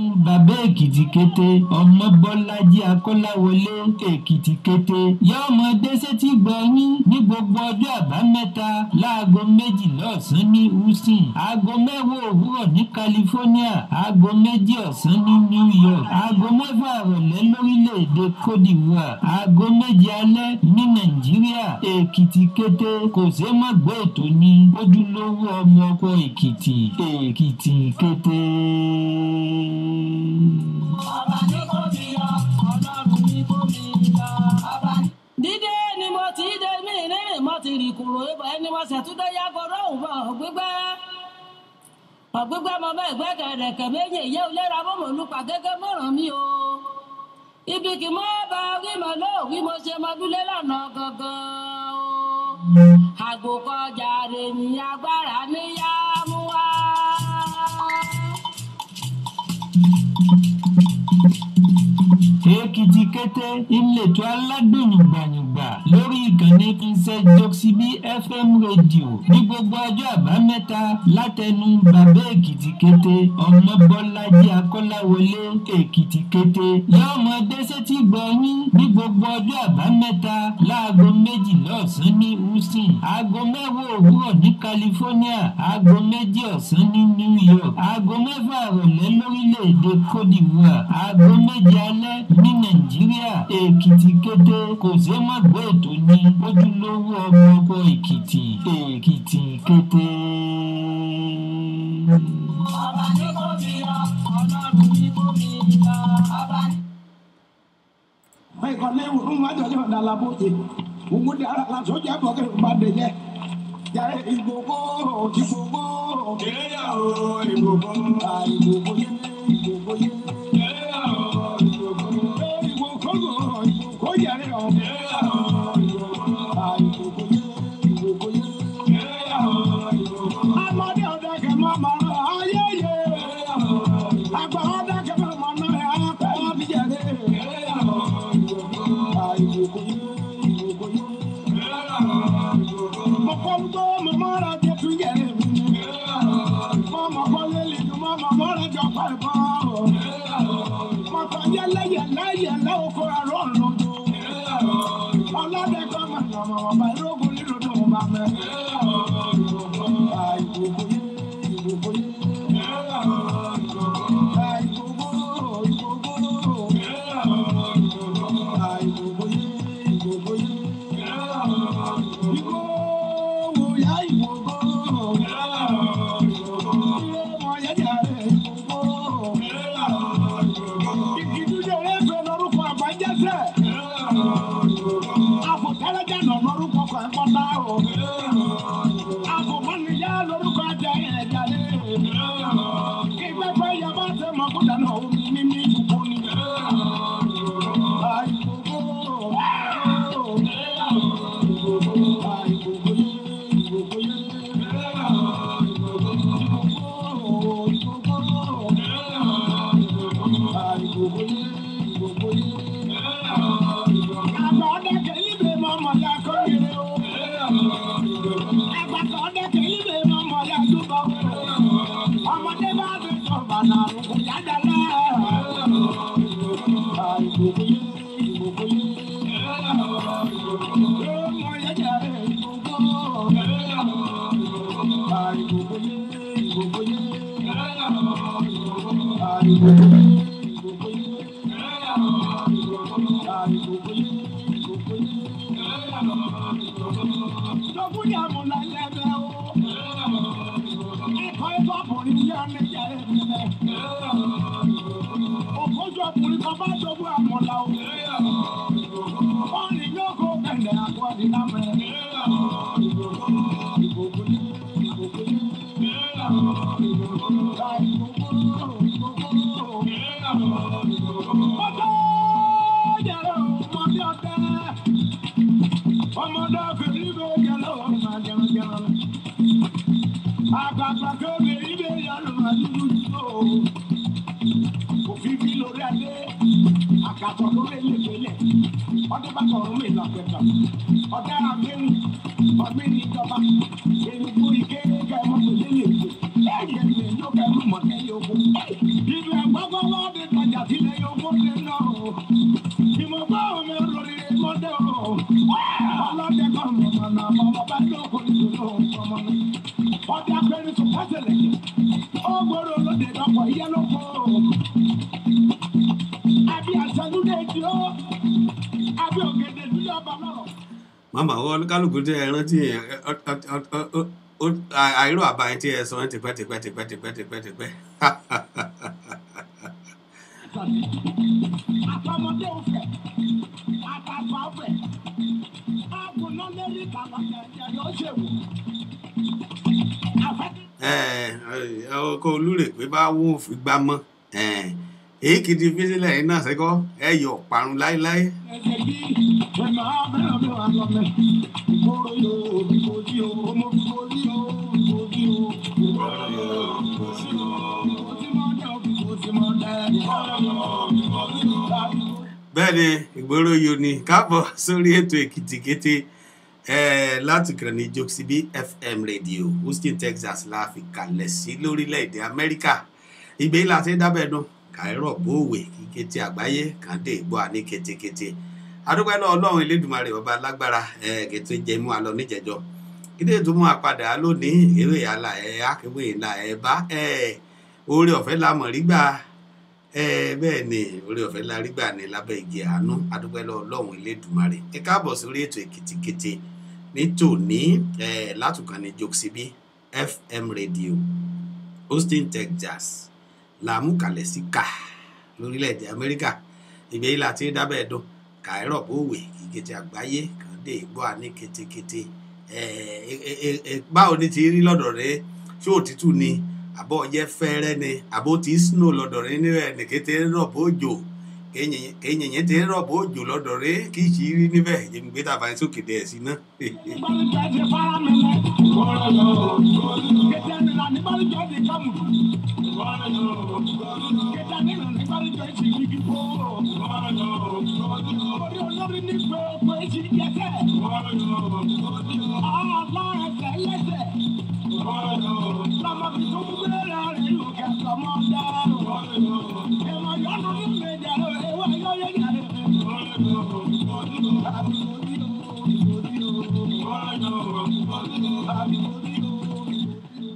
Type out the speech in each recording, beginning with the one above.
Bàbá Èkìtì kété ọmọ Bọ́lájí Akọ́láwọlé Èkìtì kété yóò mọ dẹ́sẹ́tì gbọ̀nyín ní gbogbo ọjọ́ àbámẹ́ta láago 12 ọ̀sán ní Houston, aago 10 òwúrọ̀ ní California, aago 2 ọ̀sán ní New York, aago 6 ìrọ̀lẹ́ lórílẹ̀‐èdè Cote d'Ivoire, aago 7 alẹ́ ní Nàìjíríà. Èkìtì kété kò ṣe má gbọ́ ètò ní ojúlówó ọmọ ọkọ Èkìtì. Èkìtì kété. Ọba ní kò fi yọ, Ọlọ́run ní kò fi yọ. Dídé ni mo ti dé mí rírìn mo ti rí kúrò ibà ẹni mo ṣètúndé yàgòrò òun gbígbẹ́. Ọ̀gbígbẹ́ mo bẹ́ ìgbẹ́ kẹ̀rẹ̀kẹ̀ méjì yé olóra mọ́mọ́ olùpà gẹ́gẹ́ mọ́ràn mi o. Ibi kì mọ́ bá wí mo lóòwí mo ṣe mo dúlé lọ́nà gangan o. Àgò kọjá rè ní agbára níyà mú wá. Èkìtì kété ìletò aládùn yùngbàyùngbà lórí ìkànnì Princess Joxibí FM rédíò ní gbogbo ọjọ́ àbámẹ́ta látẹnu bàbá Èkìtì kété ọmọ Bọ́lájí Akọ́láwọlé Èkìtì kété yóò mọ dẹ́sẹ́tì gbọ̀nyín ní gbogbo ọjọ́ àbámẹ́ta láago 12 ọ̀sán ní Houston, aago 10 òwúrọ̀ ní California, aago 2 ọ̀sán ní New York, aago 6 ìrọ̀lẹ́ lórílẹ̀‐èdè Cote d'Ivoire, aago 7 alẹ́ ní Nàìjíríà. Èkìtì kété kò ṣe má gbọ́ ètò ní ojúlówó ọmọ ọkọ Èkìtì. Èkìtì kété. Ọba ní kò fi yọ, Ọlọ́run ní kò fi yọ. Ìkànnì ìwòrán wájú ọjọ́ ìdálàbòjì ògùn di ara láti ọjọ́ ìbọ̀kẹ́ ìpàdé yẹ. Yàrá ìgbòho ìgbòho ìgbéyàwó ìgbòho ìgbòho yẹ ìgbòho yẹ. ìmọ̀gbọ́ mi lórí mọ́dé o ọlọ́dẹ kan mọ̀mọ́ náà mọ̀mọ́ bá lóko nítorí ọmọ mi ọjà pẹ̀lú tó kásẹ̀lẹ̀ ó gbọ́dọ̀ lóde dọ́pọ̀ iye lóko àbí àṣàlùdé tí ó àbí ògèdè dúdú ọba lọ́rọ̀. màmá wọn kálukú tí ẹ rántí àìrò àbáyé tí ẹ sọ ẹ tipẹ́. àtọmọdé òfẹ àtàfà òfẹ àgùnà lórí kàlàkà yóò ṣèwò. ọkọ olúrèpé bá wó òfin gbá mọ́ èyí kìdí fi sílẹ̀ yìí náà sẹ́kọ́ ẹ yọ parun láéláé. ẹsẹ̀ yìí ẹ̀mọ́ abẹ́rẹ́ mi wà lọ́mọ ìgboro yóò ìgbòdì o ọmọ ìgbòdì o ìgbòdì o ìgbòrò yóò ìgbòdì o ìgbòdì mọ́dẹ́ ìgbòdì mọ́dẹ́ ìgbòdì o. bẹ́ẹ̀ ni ìgboro yóò ní káàbọ̀ sórí ètò èkìtì kété láti kànnì Jokesibi FM rédíò Houston Texas la fi kalẹ̀ sí lórílẹ̀‐èdè Amẹ́ríkà ìgbé láti dábẹ́dùn kàírọ̀ bóòwè kíkété àgbáyé kàn dé ìgbọ́ àní kétékété adúpẹ́ lọ́wọ́ Ọlọ́run Elédùmarè ọba lágbára kété jẹ́ mú alọ níjẹ̀jọ́ kídé tó mú apàdà lónìí eré àlà akéwé ìlà bá oore ọ̀fẹ́ la mọ̀ rí gbà bẹ́ẹ̀ ni oore ọ̀fẹ́ la rí gbà ní lábẹ́ igi àánú adúpẹ́ lọ́wọ́ Ọlọ́run Elédùmarè ẹ káàbọ̀ sórí ètò èkìtì kété ní tòní látùkànnì Jokesibi FM rédíò Houston Texas làmúkalẹ̀ sí ká lórílẹ̀‐èdè Amẹ́ríkà ìgbé ilà tí ń dábẹ́ ẹ̀dùn kàírọ̀ bóòwè kíkété àgbáyé kàn dé ìgbọ́ àní kétékété báwo ni ti rí lọ́dọ̀ rẹ ṣé òtítù ni àbọ̀ ọyẹ́ fẹ́rẹ́ ni àbó ti snow lọ́dọ̀ rẹ níbẹ̀ ní kété rọ̀ bójò kéèyàn ti rọ̀ bójò lọ́dọ̀ rẹ kì í ṣe rí níbẹ̀ yẹn gbé tàbá ẹ̀ sókè dẹ̀ sí náà.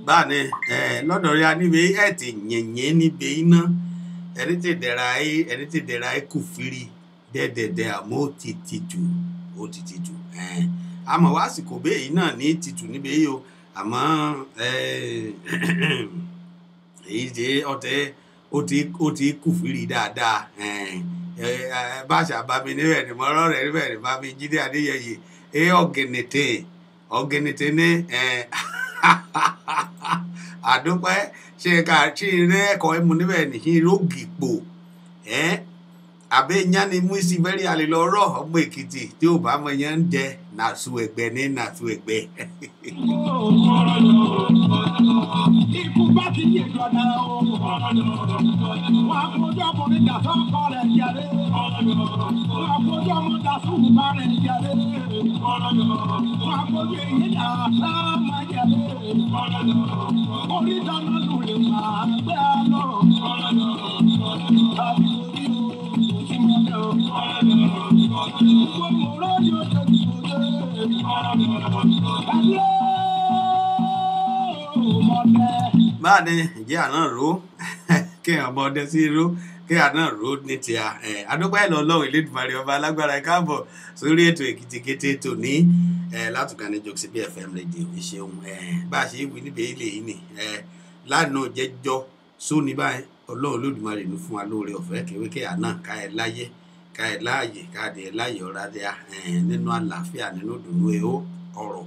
báni lọ́dọ̀ rí aníbi ẹ̀ ti yẹ̀yẹ́ níbi iná ẹni tí dẹ̀ra ẹ̀ kù firi dẹ́dẹ̀dẹ̀ àmọ́ ó ti tìtù àmọ́ wá àsìkò bẹ́ẹ̀ yìí náà ní tìtù níbi yìí o àmọ́ èyí ṣe ọ̀tẹ̀ ó ti kù firi dáadáa báṣà bá mi níbẹ̀ ni mo rọ́ rẹ̀ níbẹ̀ ni bá mi Jídé Adéyẹyè ọ̀gẹ̀nẹ̀tẹ̀ ní àdúpẹ́ ṣe ká ṣe eré ẹ̀kọ́ ẹ̀mú níbẹ̀ ní ìrógìpò àbẹ́ ìyá ni mú sí fẹ́rí àlè lọ́rọ̀ ọmọ Èkìtì tí ò bá mọ ìyẹn ń jẹ nàṣù ẹ̀gbẹ́ ní nàṣù ẹ̀gbẹ́. ikú bá ti yé ìjọba o wọn àkójọ ọkùnrin dàtọ́ ọkọ rẹ̀ jáde wọn àkójọ ọmọ dàtọ́ ọmọ rẹ̀ jáde wọn àkójọ èyí dàtọ́ ọmọ jáde orí dáná lù lè máa gbé lọ. báàní ìjẹ́ àná ró kí ọmọdé sí ró kí àná ró ní ti àdúpẹ́ Ọlọ́run Elédùmarè ọba alágbára káàbọ̀ sórí ètò èkìtì kété tòní látùkànnì Jokesibi FM rédíò ìṣeun bá a ṣe wí níbi ilé yìí ni lánàá jẹ́jọ́ sóní báyìí Ọlọ́run Olódùmarè ní fún wa lóore ọ̀fẹ́ kéwé kí àná ká ẹ láyé ká ẹ láàyè káàdì ẹ láàyè ọ̀rádìá nínú àlàáfíà nínú ìdùnnú ọ̀rọ̀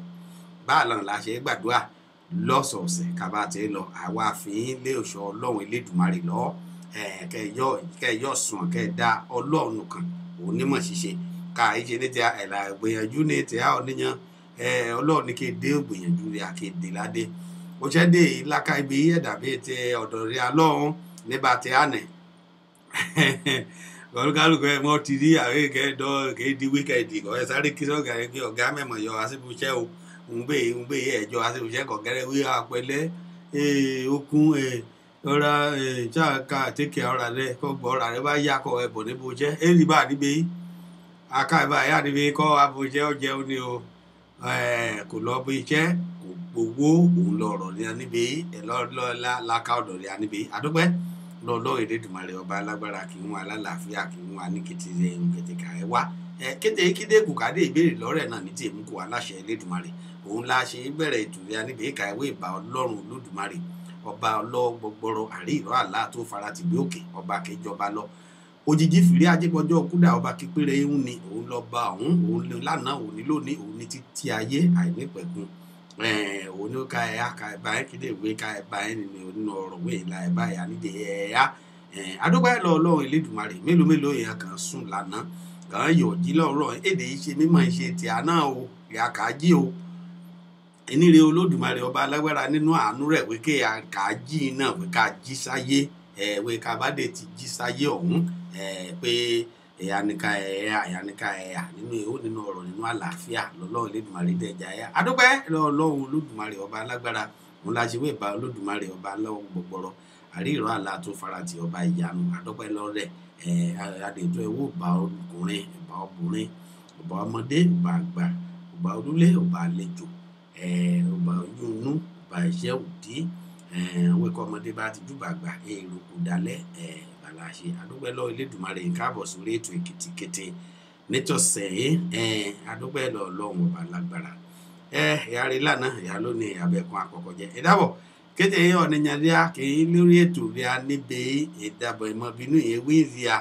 báàlàn la ṣe gbàdúrà lọ́sọ̀ọ̀sẹ̀ kaba ti lọ àwa àfihàn lé òṣò Ọlọ́run Elédùmarè lọ kẹyọ sùn kẹdá Ọlọ́run kan onímọ̀ ṣíṣe ká ìṣe ní ti ẹ̀là ìgbìyànjú ní ti ọ̀nìyàn Ọlọ́run ní kéde ìgbìyànjú rẹ̀ àkéde ládé ó ṣẹ́dé ìlàkà ibi ẹ̀dàbí ti ọ̀dọ̀ rẹ̀ Ọlọ́run nígbà tí a nẹ̀ kọlùkálùkù ẹ̀ mọ́ ti rí àwọn ìkẹ́ẹ̀dọ́ kéde wíkẹ̀ẹ̀dì kọ́ ẹ̀ sáré kí sọ́gà rẹ̀ pé ọ̀gá mẹ́mọ̀ yọ àṣìbùṣẹ́ o ngbe ẹjọ́ àṣìbùṣẹ́ kọ̀gẹ́rẹ́ wí àpẹẹlẹ okun ora cha ka take ora re ko bo ora re ba ya ko e bo ni bo je e ri ba ni be aka ba ya ni be ko abo je o je o ni o kò lọ bí iṣẹ́ kò gbowó òun lọ̀rọ̀ ní aníbi la ká ọ̀dọ̀ ní aníbi àdúpẹ́ lọ́lọ́ Elédùmarè ọba alágbára kì í wọn alálàáfíà kì í wọn aníkìtì kẹtẹkà ẹ wá kété kídé kùkádé ìbéèrè lọ́rẹ̀ náà ní tèmú kò aláṣẹ Elédùmarè òun la ṣe bẹ̀rẹ̀ ètò ní aníbi ìka ìwé ìbà Ọlọ́run Olódùmarè ọba ọlọ́gbọgbọrọ àrí ìrọ̀ àlá tó fara tìbí òkè ọba kẹjọba lọ òjijì fìrí ajẹgbọjọ kúdà ọba kípéré ń ni òun lọ bá òun lánàá òun ní lónìí òun ní títí ayé àìnípẹ̀kun òun ní ká ẹ̀yà ká ẹ̀bá ẹ̀ kéde ìwé ká ẹ̀bá ẹ̀ nínú ọ̀rọ̀ wẹ̀ ìlà ẹ̀bá ẹ̀yà nídìí ẹ̀yà adúgbò ẹ̀ lọ Ọlọ́run Elédùmarè mélòó èèyàn kan sùn lánàá kàn yọ̀ jí lọ́rọ̀ èdè yìí ṣe mímọ̀ ṣe tìá náà o ìyá kà á jí o ẹnìrè Olódùmarè ọba alágbára nínú àánú rẹ̀ wí ké kà á jí náà wí ká jí sáyé wí ká bá dé ti jí sáyé ọ̀hún pé ẹ̀yáníká ẹ̀yà nínú ọ̀rọ̀ nínú àlàáfíà lọ́lọ́run Elédùmarè dẹ̀jà ẹ̀yà adúpẹ́ lọ́lọ́run Olódùmarè ọba alágbára òun la ṣe wé ìbà Olódùmarè ọba lọ́wọ́ gbọgbọrọ àrí ìrọ̀ àlá tó farati ọba ìyanu adúpẹ́ lọ́rẹ̀ adètò ẹ̀wọ̀ ọba ọkùnrin ọba obìnrin ọba ọmọdé ọba àgbà ọba olúlé ọba àlejò ọba oyúnú ọba ìṣẹ́ òdì wíkọ́ ọmọdé bá ti dùbà gbà èrò kò dalẹ̀ aláṣẹ adúpẹ́ lọ Elédùmarè káàbọ̀ sórí ètò Èkìtì Kété nítòsẹ̀ adúpẹ́ lọ Ọlọ́run ọba lágbára ìyá rí lánàá ìyá lónìí abẹ́kun àkọ́kọ́ jẹ́ ìdábọ̀ kété ọ̀nìyànjẹ́ kì í lórí ètò rí a níbi ìdábọ̀ ìmọ̀bínú yẹn wí rí a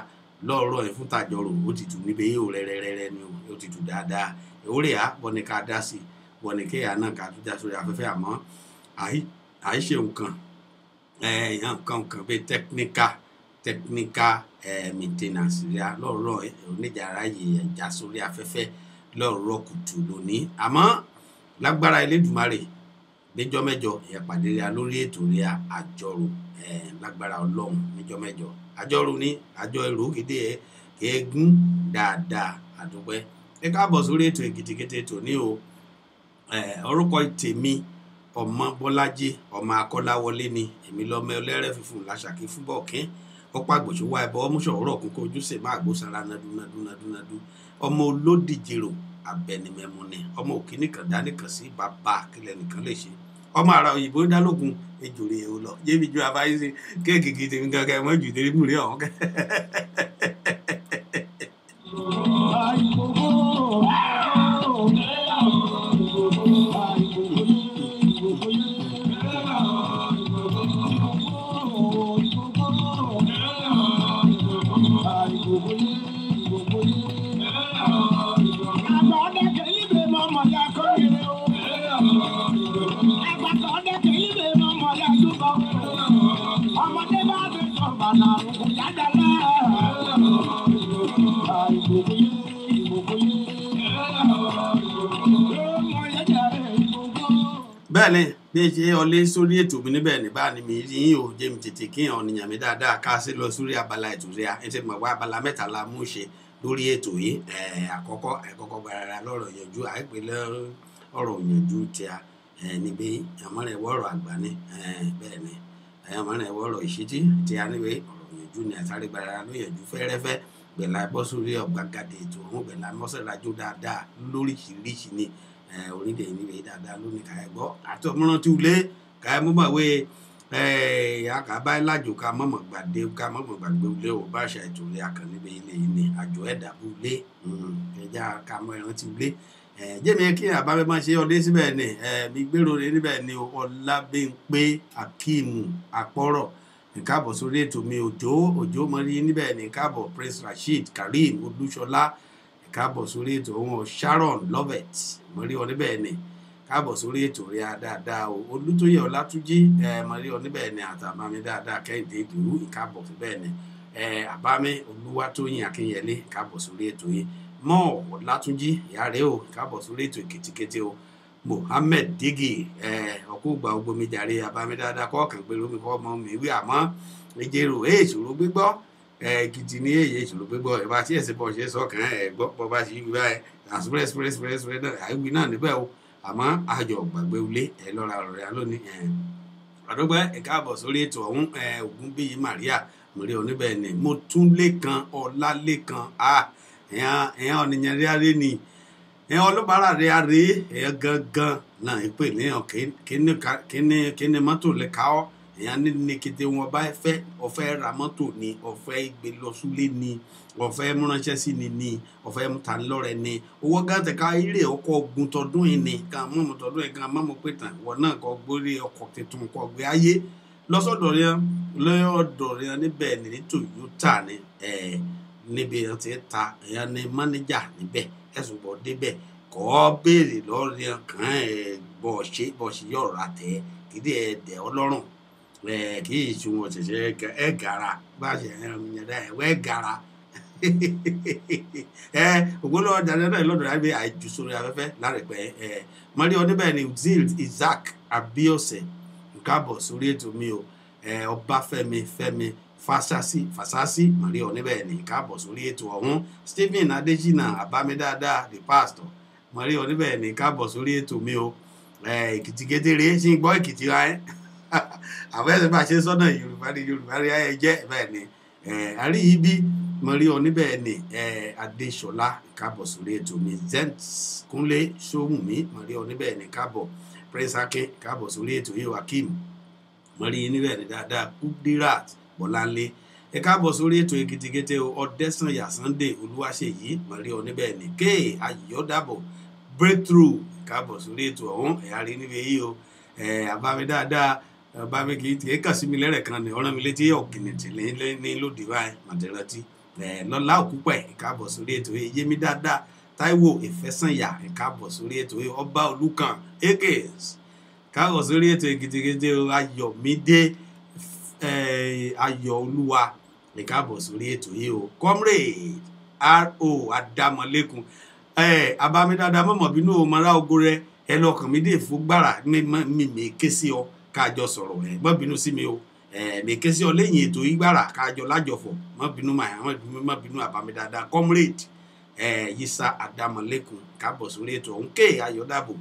lọ́ọ̀rọ̀ ẹ̀ fún tàjọrò ó ti tù níbi yóò rẹ́rẹ́rẹ́rẹ́ ni ó ti tù dáadáa ìwúrẹ́ à bọ́ni ká dá sí bọ́ni kéèyà náà ká tó já sórí afẹ́fẹ́ àmọ́ àìṣe nǹkan bíi technical maintenance ria lọ́rọ̀ oníjàrá yìí ẹ̀já sórí afẹ́fẹ́ lọ́rọ̀ kùtù lónìí àmọ́ lágbára Elédùmarè níjọ́ mẹ́jọ ìyàpàdé ria lórí ètò ria àjọrò lágbára Ọlọ́run níjọ́ mẹ́jọ àjọrò ní àjọ èrò kéde eégún dáadáa àdúpẹ́ ẹ káàbọ̀ sórí ètò Èkìtì Kété tòní o orúkọ tèmi ọmọ Bọ́lájí ọmọ Akọ́láwọlé ni èmi lọ́mọ ẹlẹ́rẹ́ fífún làṣàkí fún bọ́ọ̀kín ọ̀pá àgbòṣùwà ẹ̀bọ ọmúṣọ̀rọ̀ kúnkún ojúṣe máa gbósanra nadúnadú ọmọ olódìjèrò abẹnimẹmu ni ọmọ òkìní kan dání kan sí bàbá kílẹ̀ nìkan lè ṣe ọmọ ara òyìnbó dálógún ejòrè èèwọ̀ lọ yébi ju abáyé sí kéèkì kìtì nǹkan kẹ mọ́ jù dérí múlẹ̀ ọ̀hún kẹ. bẹ́ẹ̀ni bí ẹ ṣe ọlé sórí ètò mi níbẹ̀ ní báà ní mi rí yín ò jẹ́ mi tètè kí hàn nìyàn mi dáadáa ká sí lọ sórí abala ètò rẹ̀ ẹ ti mọ̀ wá abala mẹ́ta la mú ṣe lórí ètò yìí àkọ́kọ́ gbàrà lọ́rọ̀ yànjú àìpé ọ̀rọ̀ yànjú tí a níbi àmọ́rẹ̀ wọ́rọ̀ àgbà ni bẹ́ẹ̀ ni àmọ́rẹ̀ wọ́rọ̀ ìṣítí tí a níbi ọ̀rọ̀ yànjú ni àtàrí gbàrà ló yànjú fẹ́rẹ́fẹ́ gbẹ̀là bọ́ sórí ọ̀gbagadè ètò ọ̀hún gbẹ̀là mọ́sálàjò dáadáa lóríṣiríṣi ni onídẹ̀ níbi dáadáa lónìí ká ẹ gbọ́ àti ọmọràn tí ó lé ká ẹ mọ́mọ́ wé àkàbá lájò ká mọ́mọ́ gbàgbé lé ò bá ṣe ètò ilé akàn níbi ilé yìí ni àjò ẹ̀dá bú lé ẹja ká mọ́ ẹran tí ó lé jẹ́mi kí àbábẹ́ máa ṣe ọdẹ síbẹ̀ ni mi gbèrò rẹ níbẹ̀ ni Ọlábímpé Akíìmù Àpọ́rọ̀ ìkáàbọ̀ sórí ètò mi òjò mọ́rí níbẹ̀ ni ìkáàbọ̀ Prince Rasheed Karim Olúṣọlá káàbọ̀ sórí ètò wọn Sharon Lovett mọ̀rí ọ níbẹ̀ ni káàbọ̀ sórí ètò rí a dáadáa o Olútóyè Ọlátúnjí mọ̀rí ọ níbẹ̀ ni àtàbámi dáadáa Kẹ́hìndé Ìdòwú ìkáàbọ̀ síbẹ̀ ni àbámi Olúwatóyìn Akínyẹlé káàbọ̀ sórí ètò yìí mọ́ Ọlátúnjí ìyá rẹ̀ o káàbọ̀ sórí ètò Èkìtì Kété o Mohammed Digi ọkọ̀ ògbà ogbomijàre àbámi dáadáa kọ́ọ̀kan pé lómi kọ́ ọmọ mi wí àmọ́ ìjẹ́rò ìṣòro gbígbọ́ Èkìtì ní èyí ìṣòro gbígbọ́ ìbá tí ẹ̀sìn bọ̀ ṣe sọ́kàn gbọ́ bọ́ bá ṣe wí báyìí àṣùpẹ́rẹ́sìpẹ́rẹ́sìpẹ́rẹ́ náà àìwí náà níbẹ̀ o àmọ́ àjọ gbàgbé ulé lọ́ra ọ̀rọ̀ rẹ̀ lónìí àdúgbò ẹ káàbọ̀ sórí ètò ọ̀hún Ògúnbíyì Maria mọ̀rí oníbẹ̀ ni mo tún lẹ́kan Ọlálékan ẹ̀yàn ọ̀nìyàn rí aré ni ẹ̀yàn ọlọ́bàárà rí aré ẹ̀yàn gangan náà ìpè ní kíní mọ́tò lẹ́ka ọ́ ẹ̀yàn ní kété wọn bá fẹ́ ọ̀fẹ́ ra mọ́tò ni ọ̀fẹ́ gbé lọ súlé ni ọ̀fẹ́ múránṣẹ́ sí ni ọ̀fẹ́ mútanilọ́rẹ̀ ni owó gàtẹ̀ ká ilé ọkọ̀ ogun tọdún yìí ni ká mọ́mọ́ tọdún yìí kan mọ́mọ́ pé tàn wọ́n náà kọ́ gbórí ọkọ̀ tuntun kọ́ gbé ayé lọ́sọ̀dọ̀ rẹ̀ níbẹ̀ ní Toyota ni níbi ẹ̀ ti ta ẹ̀yàn ní mánéjà níbẹ̀ ẹ̀sùn bọ̀ débẹ̀ kọ́ béèrè lọ́rẹ̀ kan bọ̀ ṣe yọ̀ọ̀rọ̀ àtẹ̀ kìdí ẹ̀dẹ̀ ọlọ́run kì í ṣe wọn ṣẹ̀ṣẹ̀ ẹ̀ gara bá ṣe ẹ̀ gara ògbóló ọjà náà lọ́dọ̀ láti àìjù sórí afẹ́fẹ́ lárẹ̀pẹ́ mọ́rí ọdún bẹ́ẹ̀ ni Isaac Abiose káàbọ̀ sórí ètò mi o Ọbáfẹ́mi Fásásí mọ́rí ọdún bẹ́ẹ̀ ni káàbọ̀ sórí ètò ọ̀hún Stephen Adéjìnà Àbámidáadáa the pastor mọ́rí ọdún bẹ́ẹ̀ ni káàbọ̀ sórí ètò mi o Èkìtì kékeré ṣì ń gbọ́ Èkìtì ra ẹ́ àwọn ẹ̀sìn bá ṣe sọ́nà Yorùbá rí ayé jẹ́ bẹ́ẹ̀ ni àrí ibi mọ̀rí oníbẹ̀ ni Adéṣọlá káàbọ̀ sórí ètò mi Zent Kúnlé Ṣóhùnmí mọ̀rí oníbẹ̀ ni káàbọ̀ Prince Akin káàbọ̀ sórí ètò yìí Wakim mọ̀rí oníbẹ̀ ni dáadáa Kudirat Bọ́láńlé káàbọ̀ sórí ètò Èkìtìkété Ọdẹ́sànyà Sunday Olúwaṣèyí mọ̀rí oníbẹ̀ ni K Ayọ̀dàbọ̀ Breakthrough káàbọ̀ sórí ètò ọ̀hún ẹ̀yà rí níbi yìí o àbámi dáadáa bàbá kì í kàn sí mi lẹ́rẹ̀ kan ní ọ̀ràn mi létí ọ̀gìnìtì ní lòdì báyìí màdìrántí lọ́lá òkúpẹ̀ ìkáàbọ̀ sórí ètò yìí Yémi dáadáa Táíwò Ìfẹ́sànyà ìkáàbọ̀ sórí ètò yìí Ọba Olúkan Akes káàbọ̀ sórí ètò Èkìtìkété Ayọ̀mídé Ayọ̀olúwa ìkáàbọ̀ sórí ètò yìí o Comrade R.O. Adámọ̀lẹ́kùn àbámi dáadáa mọ̀mọ́ bínú o mara ogo rẹ ẹ lọ́kàn mi dé fún gbàrà mímì ké sí ọ káàjọ sọ̀rọ̀ má bínú sí mi o mi ké sí ọ lẹ́yìn ètò ìgbàrà káàjọ lájọfọ̀ má bínú má bínú àbámi dáadáa Comrade Yísà Adámọ̀lẹ́kùn káàbọ̀ sórí ètò ọ̀hún K Ayọ̀dàbọ̀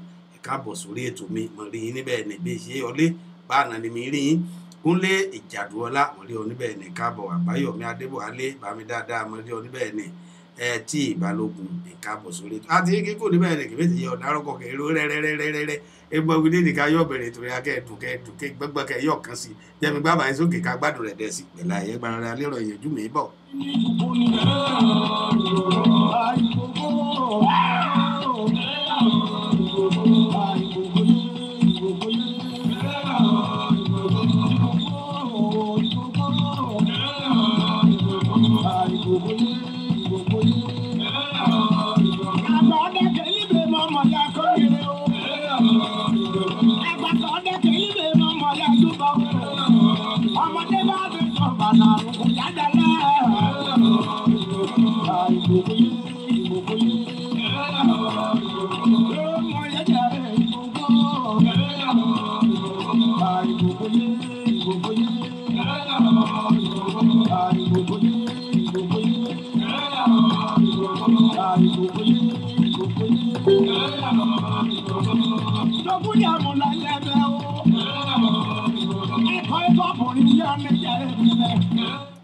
káàbọ̀ sórí ètò mi mọ̀ rí yín níbẹ̀ ní bí ṣe ọlé bá àná ni mi rí yín Kúnlé Ìjàdùọlá mọ̀ rí ọ níbẹ̀ ní káàbọ̀ Àbáyọ̀mí Adébọ̀wálé bámi dáadáa mọ̀ rí ọ níbẹ̀ ní tí Ìbálògun ìkáàbọ̀ sórí ètò àti kíkó níbẹ̀ ní kìbẹ́tì yẹ ọ̀dárọ̀kọ̀ kẹrọ rẹ́rẹ́rẹ́rẹ́rẹ́ ẹgbẹ́gbẹ́ ní ká yọ̀ bẹ̀rẹ̀ torí akẹ́ẹ̀dùn gbẹ́gbẹ́kẹ́ yọ̀ kan sí jẹ́mi gbábà yín sókè ká gbádùn rẹ̀ dẹ̀ sí pẹ̀lá ẹ̀yẹ́ gbára lérò ìyẹ̀jú mi bọ̀.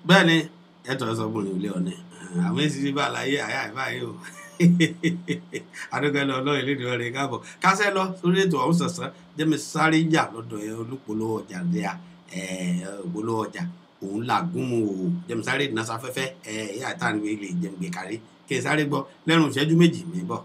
bẹ́ẹ̀ni ẹ̀tọ́ ẹ̀sọ́gbọ̀nrin ilé ọ̀nà àwọn èsì bá láyé àyà ìbáyé o adúgbẹ́lẹ̀ ọlọ́run lédè ọ̀rẹ́ káàbọ̀ kásẹ̀ lọ sórí ètò ọ̀hún sọ̀sán jẹ́mi sáré yà lọ́dọ̀ ẹ̀ olúpolówó ọjà díà olówó ọjà òun làgùn mu o jẹ́mi sáré nàṣà fẹ́fẹ́ ẹ̀yà ìtàníwé ilé jẹ́mi gbé kárí kí n sáré gbọ́ lẹ́rùn ìṣẹ́jú méjì mi bọ̀.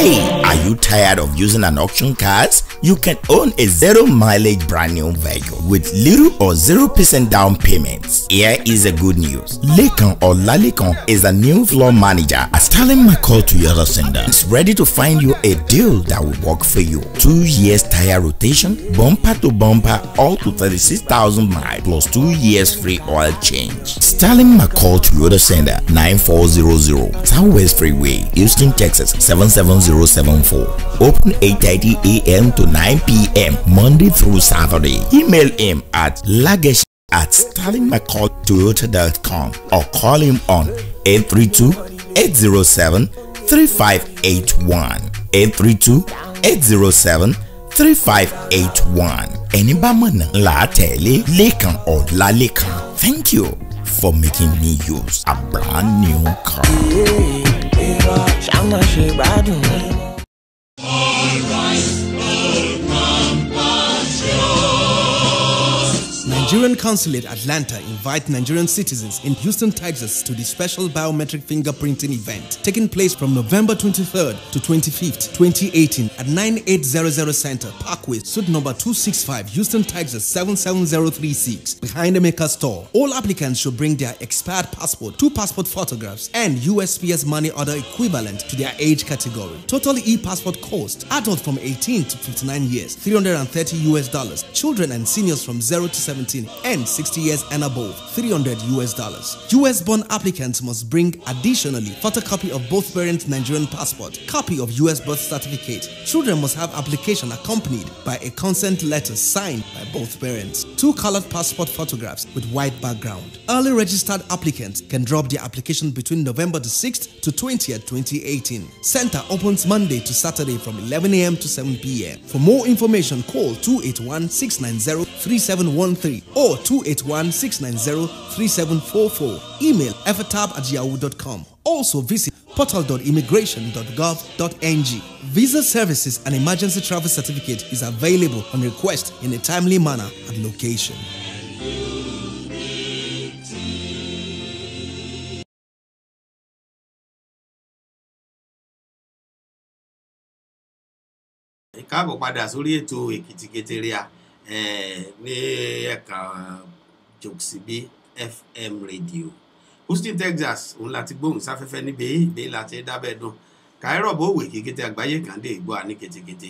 Hey, are you tired of using an auction car? You can own a zero mileage brand new vehicle with little or 0% down payments. Here is a good news. Lekan or Lalekan is a new floor manager at Sterling McCall Toyota Center. It's ready to find you a deal that will work for you. 2 years tire rotation, bumper to bumper, all to 36,000 miles plus 2 years free oil change. Sterling McCall Toyota Center, 9400 Southwest Freeway, Houston, Texas 77074. Open 8:30 a.m. to 9 p.m. Monday through Saturday. Email him at lagesh at sterlingmccalltoyota.com or call him on 832-807-3581. 832-807-3581. Ẹni bá mọ̀nà là á tẹ̀lé Lékan Ọlálékan. Thank you for making me use a brand new car. Nigerian Consulate Atlanta invite Nigerian citizens in Houston, Texas to the special biometric fingerprinting event taking place from November 23rd to 25th, 2018 at 9800 Center, Parkway, suite number 265, Houston, Texas 77036, behind the Maker store. All applicants should bring their expired passport, 2 passport photographs, and USPS money order equivalent to their age category. Total e-passport cost, adult from 18 to 59 years, $330. Children and seniors from 0 to 17 and 60 years and above, $300. US-born applicants must bring additionally photocopy of both parents' Nigerian passport, copy of US birth certificate. Children must have application accompanied by a consent letter signed by both parents. 2 colored passport photographs with white background. Early registered applicants can drop their application between November the 6th to 20th, 2018. Center opens Monday to Saturday from 11 a.m. to 7 p.m. For more information, call 281-690-3713 or 281-690-3744. Email effortab@yahoo.com. Also visit portal.immigration.gov.ng. Visa services and emergency travel certificate is available on request in a timely manner and location. Káàbọ̀ padà sórí ètò Èkìtì Kété rea ní ẹ̀ka Jokesibi FM radio. Houston, Texas òun láti gbóhùn sáfẹ́fẹ́ níbẹ̀ ìbẹ̀ láti dábẹ́ dùn. Káírọ̀ bó wè kékété àgbáyé kan dé ìgbọ́ àní kétékété.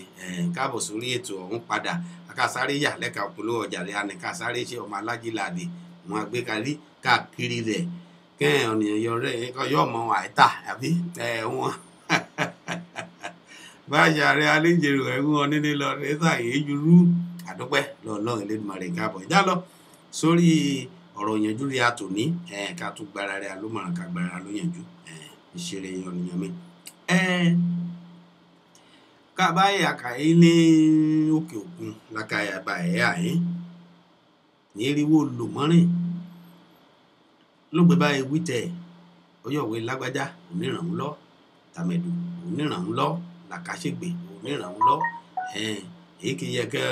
Káàbọ̀ sórí ètò ọ̀hún padà. Akásáré yà lẹ́ka òpolówó ọjà rẹ̀ àní kásáré ṣe ọmọ alájíláde. Wọn àgbékarí káàkiri rẹ̀. Kẹ́hìn ọ̀nìyàn yọ rẹ̀ yọ ọmọ àìtà àbí wọn. Báyà rẹ̀ aléjèrò ẹ̀wọ̀n nílé lọ rẹ̀ sáyé jùrú àdúpẹ́ lọ́ọ̀lọ́ọ̀ Elédùmarè káàbọ̀. Ìjà lọ sórí ọ̀rọ̀ ìyànjú rí àtòní ká tún gbára rẹ̀ alómọ̀ràn ká gbára ló yànjú ìṣeré ọ̀nìyàn mi. Ká báyìí àkàyé ní òkè òkun lákàyà báyìí àyín ní eriwo lòmọ́rìn ló gbé báyìí wítẹ̀ ọyọ̀wé lágbájá onírànwọ́ lọ tàmẹ̀dù onírànwọ́ lọ làkàṣègbè onírànwọ́ lọ èyí kì í yẹ kẹ́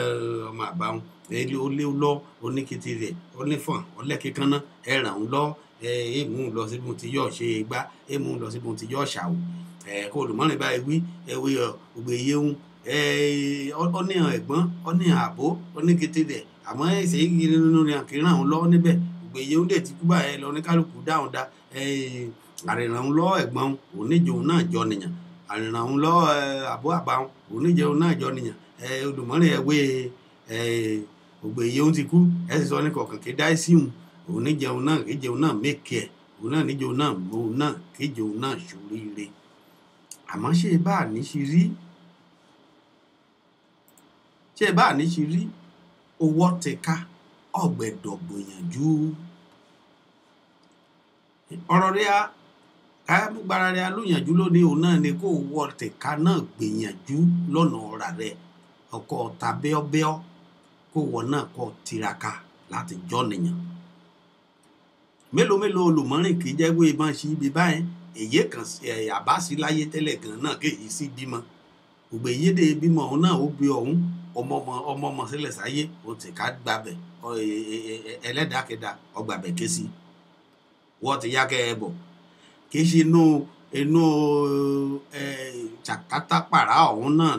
ọmọ àbáwọn ele ó lé lọ oníkìtì rẹ̀ onífọ̀n ọlẹ́kẹ̀kánná ẹ̀ràn ń lọ èèmù lọ síbi tí yóò ṣe gbá èèmù lọ síbi tí yóò ṣàwò kó olùmọ́rin báyìí wí ẹ̀wé ògbè yéhùn ọ́nìyàn ẹ̀gbọ́n ọ́nìyàn àbó oníkìtì rẹ̀ àmọ́ ẹ̀sẹ̀ yìí nínú rẹ̀ kì í ràn ń lọ níbẹ̀ ògbè yéhùn dẹ̀ ti kú báyìí lọ ní kálukú dáhùn dá àrìnràn ń lọ ẹ̀gbọ́n oníjòun náà jọ nìyàn àrìnràn ń lọ àbó àbáwọn oníjòun náà jọ nìyàn olùmọ́rin ẹ̀wé ògbè yìí ó ti kú ẹ sì sọ ní kọ̀ọ̀kan kí dá síhùn òun níjẹun náà kéjẹun náà mẹ́kẹ́ ẹ̀ òun náà níjẹun náà òun náà kéjẹun náà ṣoríire àmọ́ ṣé ẹ bá ní ṣe rí owó tẹ̀ka ọ̀gbẹ̀dọ̀ gbìyànjú ọ̀rọ̀ rẹ̀ káyámúgbára rẹ̀ alóyànjú lónìí òun náà ni kó owó tẹ̀ka náà gbìyànjú lọ́nà ọ̀rà rẹ̀ ọkọ̀ tàbẹ́ọ́bẹ́ọ́ kó wọ́n náà kọ́ tiraka láti jọ́ nìyàn. Mélòó olùmọ́rìn kì í jẹ́ pé ìbọn ṣe ibi báyìí èyí kan àbá sí láyé tẹ́lẹ̀ gan náà kéyìí sí bímọ. Ògbè yédè bímọ òun náà ó bí ọ̀hún ọmọ sílẹ̀ sáyé ó ti ká gbàbẹ̀ ẹlẹ́dàákẹ́dà ọgbàbẹ̀ ké sí. Wọ́n ti yá kẹ́ ẹ bọ̀ kì í ṣe inú ṣàkátà pàrà ọ̀hún náà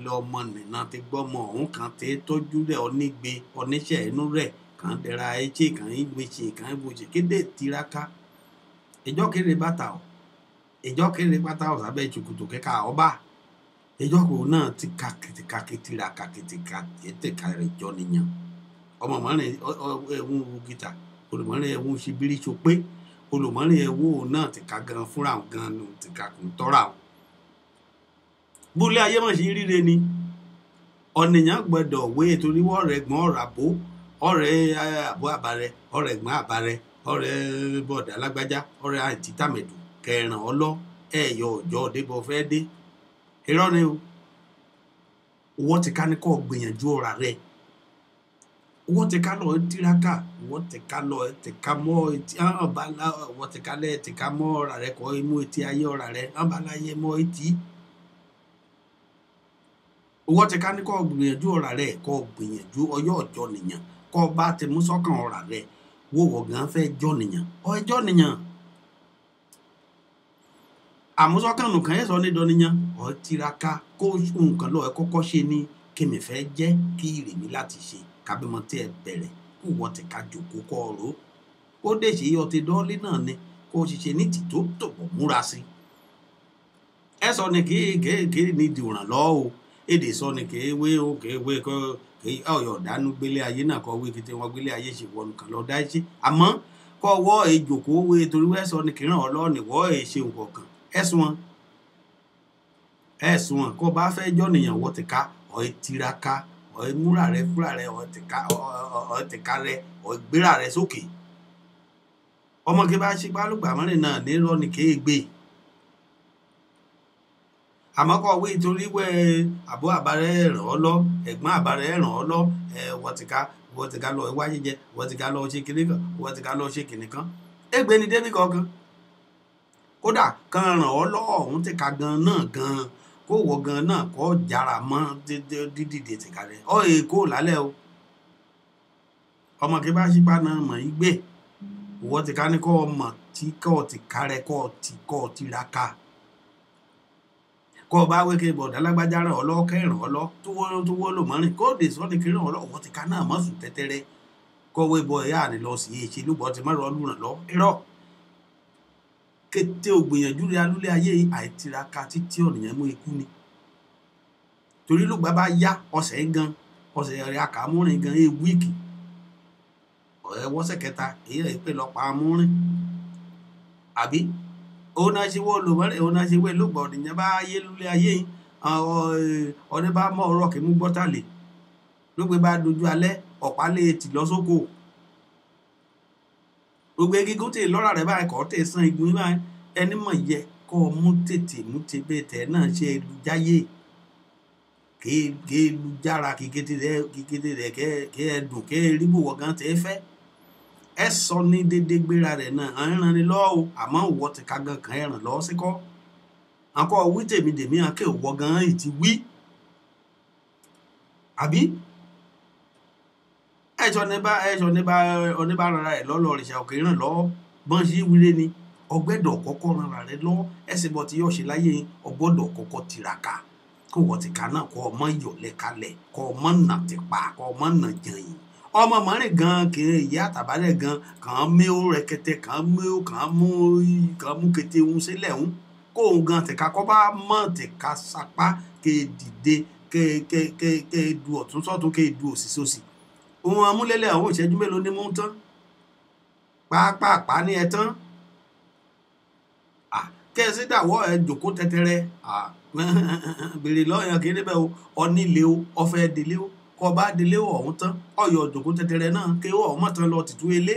lọ́mọ nìna ti gbọ́mọ ọ̀hún kan ti tọ́jú rẹ̀ onígbe oníṣẹ́ inú rẹ̀ kan dẹ̀ra ẹ̀ṣẹ̀ kan ìgbésẹ̀ kan ìbòṣẹ̀ kéde tiraka ìjọ kéré bàtà ọ̀ sábẹ́ ìṣòkòtò kẹ́ka ọba ìjọ kò náà ti ka kìtìkà kìtìkà rẹ̀ jọ nìyàn ọmọ mọ́rin ẹ̀hún gìtà olùmọ́rin ẹ̀hún ṣibiri ṣopé olùmọ́rin ẹ̀wọ́ náà ti ka gan fúnra gan ní ti ka kùn tọ́ra wọn. Bólé ayé mọ̀ sí ríre ni ọ̀nìyàn gbọ́dọ̀ wé torí wọ́n rẹ̀ gbọ́n ọ̀rà bó ọ̀rẹ́ àbọ̀ àbárẹ ọ̀rẹ́ ẹ̀gbọ́n àbárẹ ọ̀rẹ́ bọ̀dà alágbájá ọ̀rẹ́ àǹtí tàmẹ̀dù kẹràn ọlọ́ ẹ̀yọ ọjọ́ débọ̀ fẹ́ dé irọ́ ni o wọ́n ti ká ní kọ́ gbìyànjú ọ̀rà rẹ̀ wọ́n ti ká lọ tiraka wọ́n ti ká lọ ti ká mọ́ etí ọ̀bàlá wọ́n ti ká lẹ̀ ti ká mọ́ ọ̀rà rẹ̀ kọ́ imú etí ayé ọ̀rà rẹ̀ ọ̀bàlá yẹ mọ́ etí wọ́n ti ká ní kọ́ gbìyànjú ọ̀rà rẹ̀ kọ́ gbìyànjú ọyọ́ ọjọ́ nìyàn kọ́ bá ti mú sọ́kàn ọ̀rà rẹ̀ wọ́wọ́ gan fẹ́ jọ́ nìyàn ọjọ́ nìyàn àmúsọ́kàn nìkan ẹ̀ sọ ní dọ́níyàn ọ̀ tiraka kó nǹkan lọ́ọ́ ẹ kọ́kọ́ ṣe ní kémi fẹ́ jẹ́ kí ìrèmí láti ṣe kábímọ tí ẹ bẹ̀rẹ̀ kó wọ́n ti ká jòkó kọ́ ọ̀rọ̀ ó dé ṣe yọ ti dọ́ọ́lé náà ni kó o ṣiṣẹ́ ní tìtó tòpọ̀ múra sí ẹ sọ ni kí ní ìdìràn lọ́ọ́ o èdè sọ ni kì í wé o kì í wé kọ́ ọ̀yọ̀ dánú gbélé ayé náà kọ́ wé kété wọn gbélé ayé ṣe wọnú kan lọ́ọ́ dá ṣe àmọ́ kọ́ wọ́ èjòkó wé torí wẹ́ sọ ni kì í ràn ọ́ lọ́ọ́ nìwọ́ èṣe nǹkan kan ẹ̀sùn wọn kó bá fẹ́ jọ́ nìyàn wọ́n ti ká ọ̀ tiraka ọ̀ múra rẹ fúra rẹ ọ̀ ti ká rẹ ọ̀ gbéra rẹ sókè ọmọ kí bá ṣe pálùgbà mọ́rin náà nírọ́ ni kéé gbé àmọ́ kọ́ wé torí wẹ́ àbọ̀ àbárẹ́ ràn ọ́ lọ ẹ̀gbọ́n àbárẹ́ ràn ọ́ lọ wọ́n ti ká lọ wáyé jẹ wọ́n ti ká lọ ṣe kinní kan wọ́n ti ká lọ ṣe kinní kan égbé ni débì kankan kódà kan ràn ọ́ lọ́wọ́ ọ̀hún ti ka gan náà gan kó wọ gan náà kó jára mọ́ dídìde tìka rẹ̀ ọ́ èkó lálẹ́ o ọmọ kí bá ṣípa náà mọ̀ í gbé wọ́n ti ká ní kọ́ ọmọ tí kọ́ ti ká rẹ̀ kọ́ ti ra ká kọ́ bá wéke bọ̀dá lágbájá ràn ọ́ lọ́wọ́ kẹ́ràn ọ́ lọ́ tó wọ́ lò mọ́rin kó dè sọ́ni kí ràn ọ́ lọ́wọ́ wọ́n ti ká náà mọ́ sùn tẹ́tẹ́rẹ́ kọ́ wé bọ ẹ̀yà ni lọ sí èṣe lúbọ̀ ti mọ́rọ̀ lùràn lọ irọ́ kété ògbìyànjú rẹ alúlé ayé àìtiraka títí ọ̀nìyàn mú ikú ni torí ló gbà bá yá ọ̀sẹ̀ gan ọ̀sẹ̀ rẹ̀ àkàmúrin gan wíìkì ọ̀rẹ́ wọ́sẹ̀ kẹta èyí rẹ̀ pé lọ́pàá amúrin àbí òun náà ṣe wọ́ lòmọ́rẹ́ òun náà ṣe wẹ́ ló gbọ́ ọ̀nìyàn bá yé lúlé ayé ọ̀rẹ́ bá mọ́ ọ̀rọ̀ kì í mú gbọ́tàlẹ̀ ló gbé bá dojú alẹ́ ọ̀pá lè tì lọ sóko gbogbo egungun tè lọ́ra rẹ̀ báyìí kọ́ tè san igun báyìí ẹni mọ̀ yẹ kọ́ mú tètè mú tebè tẹ̀ náà ṣe lujáyé kéé lujára kíkété rẹ̀ kẹ́ ẹ dùn kẹ́ ẹ rí bò wọ́n gan tẹ́ fẹ́ ẹ sọ ní dédé gbéra rẹ̀ náà à ń ran ni lọ́wọ́ o àmọ́ òwò ti ká gan kan ẹ ràn lọ́wọ́ sí kọ́ àkọ́ wí tèmi àkẹ́ òwò gan yìí ti wí àbí ẹjọ́ ní bá rárá ẹ̀ lọ́lọ́ rẹ̀ ṣàkókè ràn lọ́wọ́ bọ́n ṣe wílé ni ọgbẹ́dọ̀ kọ́kọ́ rárá rẹ̀ lọ́wọ́ ẹsẹ̀ bọ́ ti yọ̀ ṣe láyé ọgbọ́dọ̀ kọ́kọ́ tiraka kó wọ́n ti ká náà kọ́ ọmọ yọ̀lẹ̀ kalẹ̀ kọ́ ọmọ nà ti pa kọ́ ọmọ nà jẹ̀yìn ọmọ mọ́rin gan kiri ìyá àtàbálẹ̀ gan kàn án mé ó rẹ̀kẹ̀tẹ̀ kàn án mú kété ń sílẹ̀ ń kó òun gan tẹ̀ka kọ́ bá mọ̀ tẹ̀ka sapá kéé dìde kéé du ọ̀tún sọ́tún kéé du òsì sósì ohun amúlélẹ̀ àwọn ìṣẹ́jú mélòó ní mú tán pàápàá ní ẹ tán kẹ́sí dàwọ́ ẹ jòkó tẹ́tẹ́rẹ́ bèrè lọ́yàn kí níbẹ̀ o ọ̀nílé o ọ̀fẹ́ délé o kọ́ bá délé o ọ̀hún tán ọ̀yọ̀ jòkó tẹ́tẹ́rẹ́ náà ké o ọ̀hún mọ̀tán lọ tìtú ilé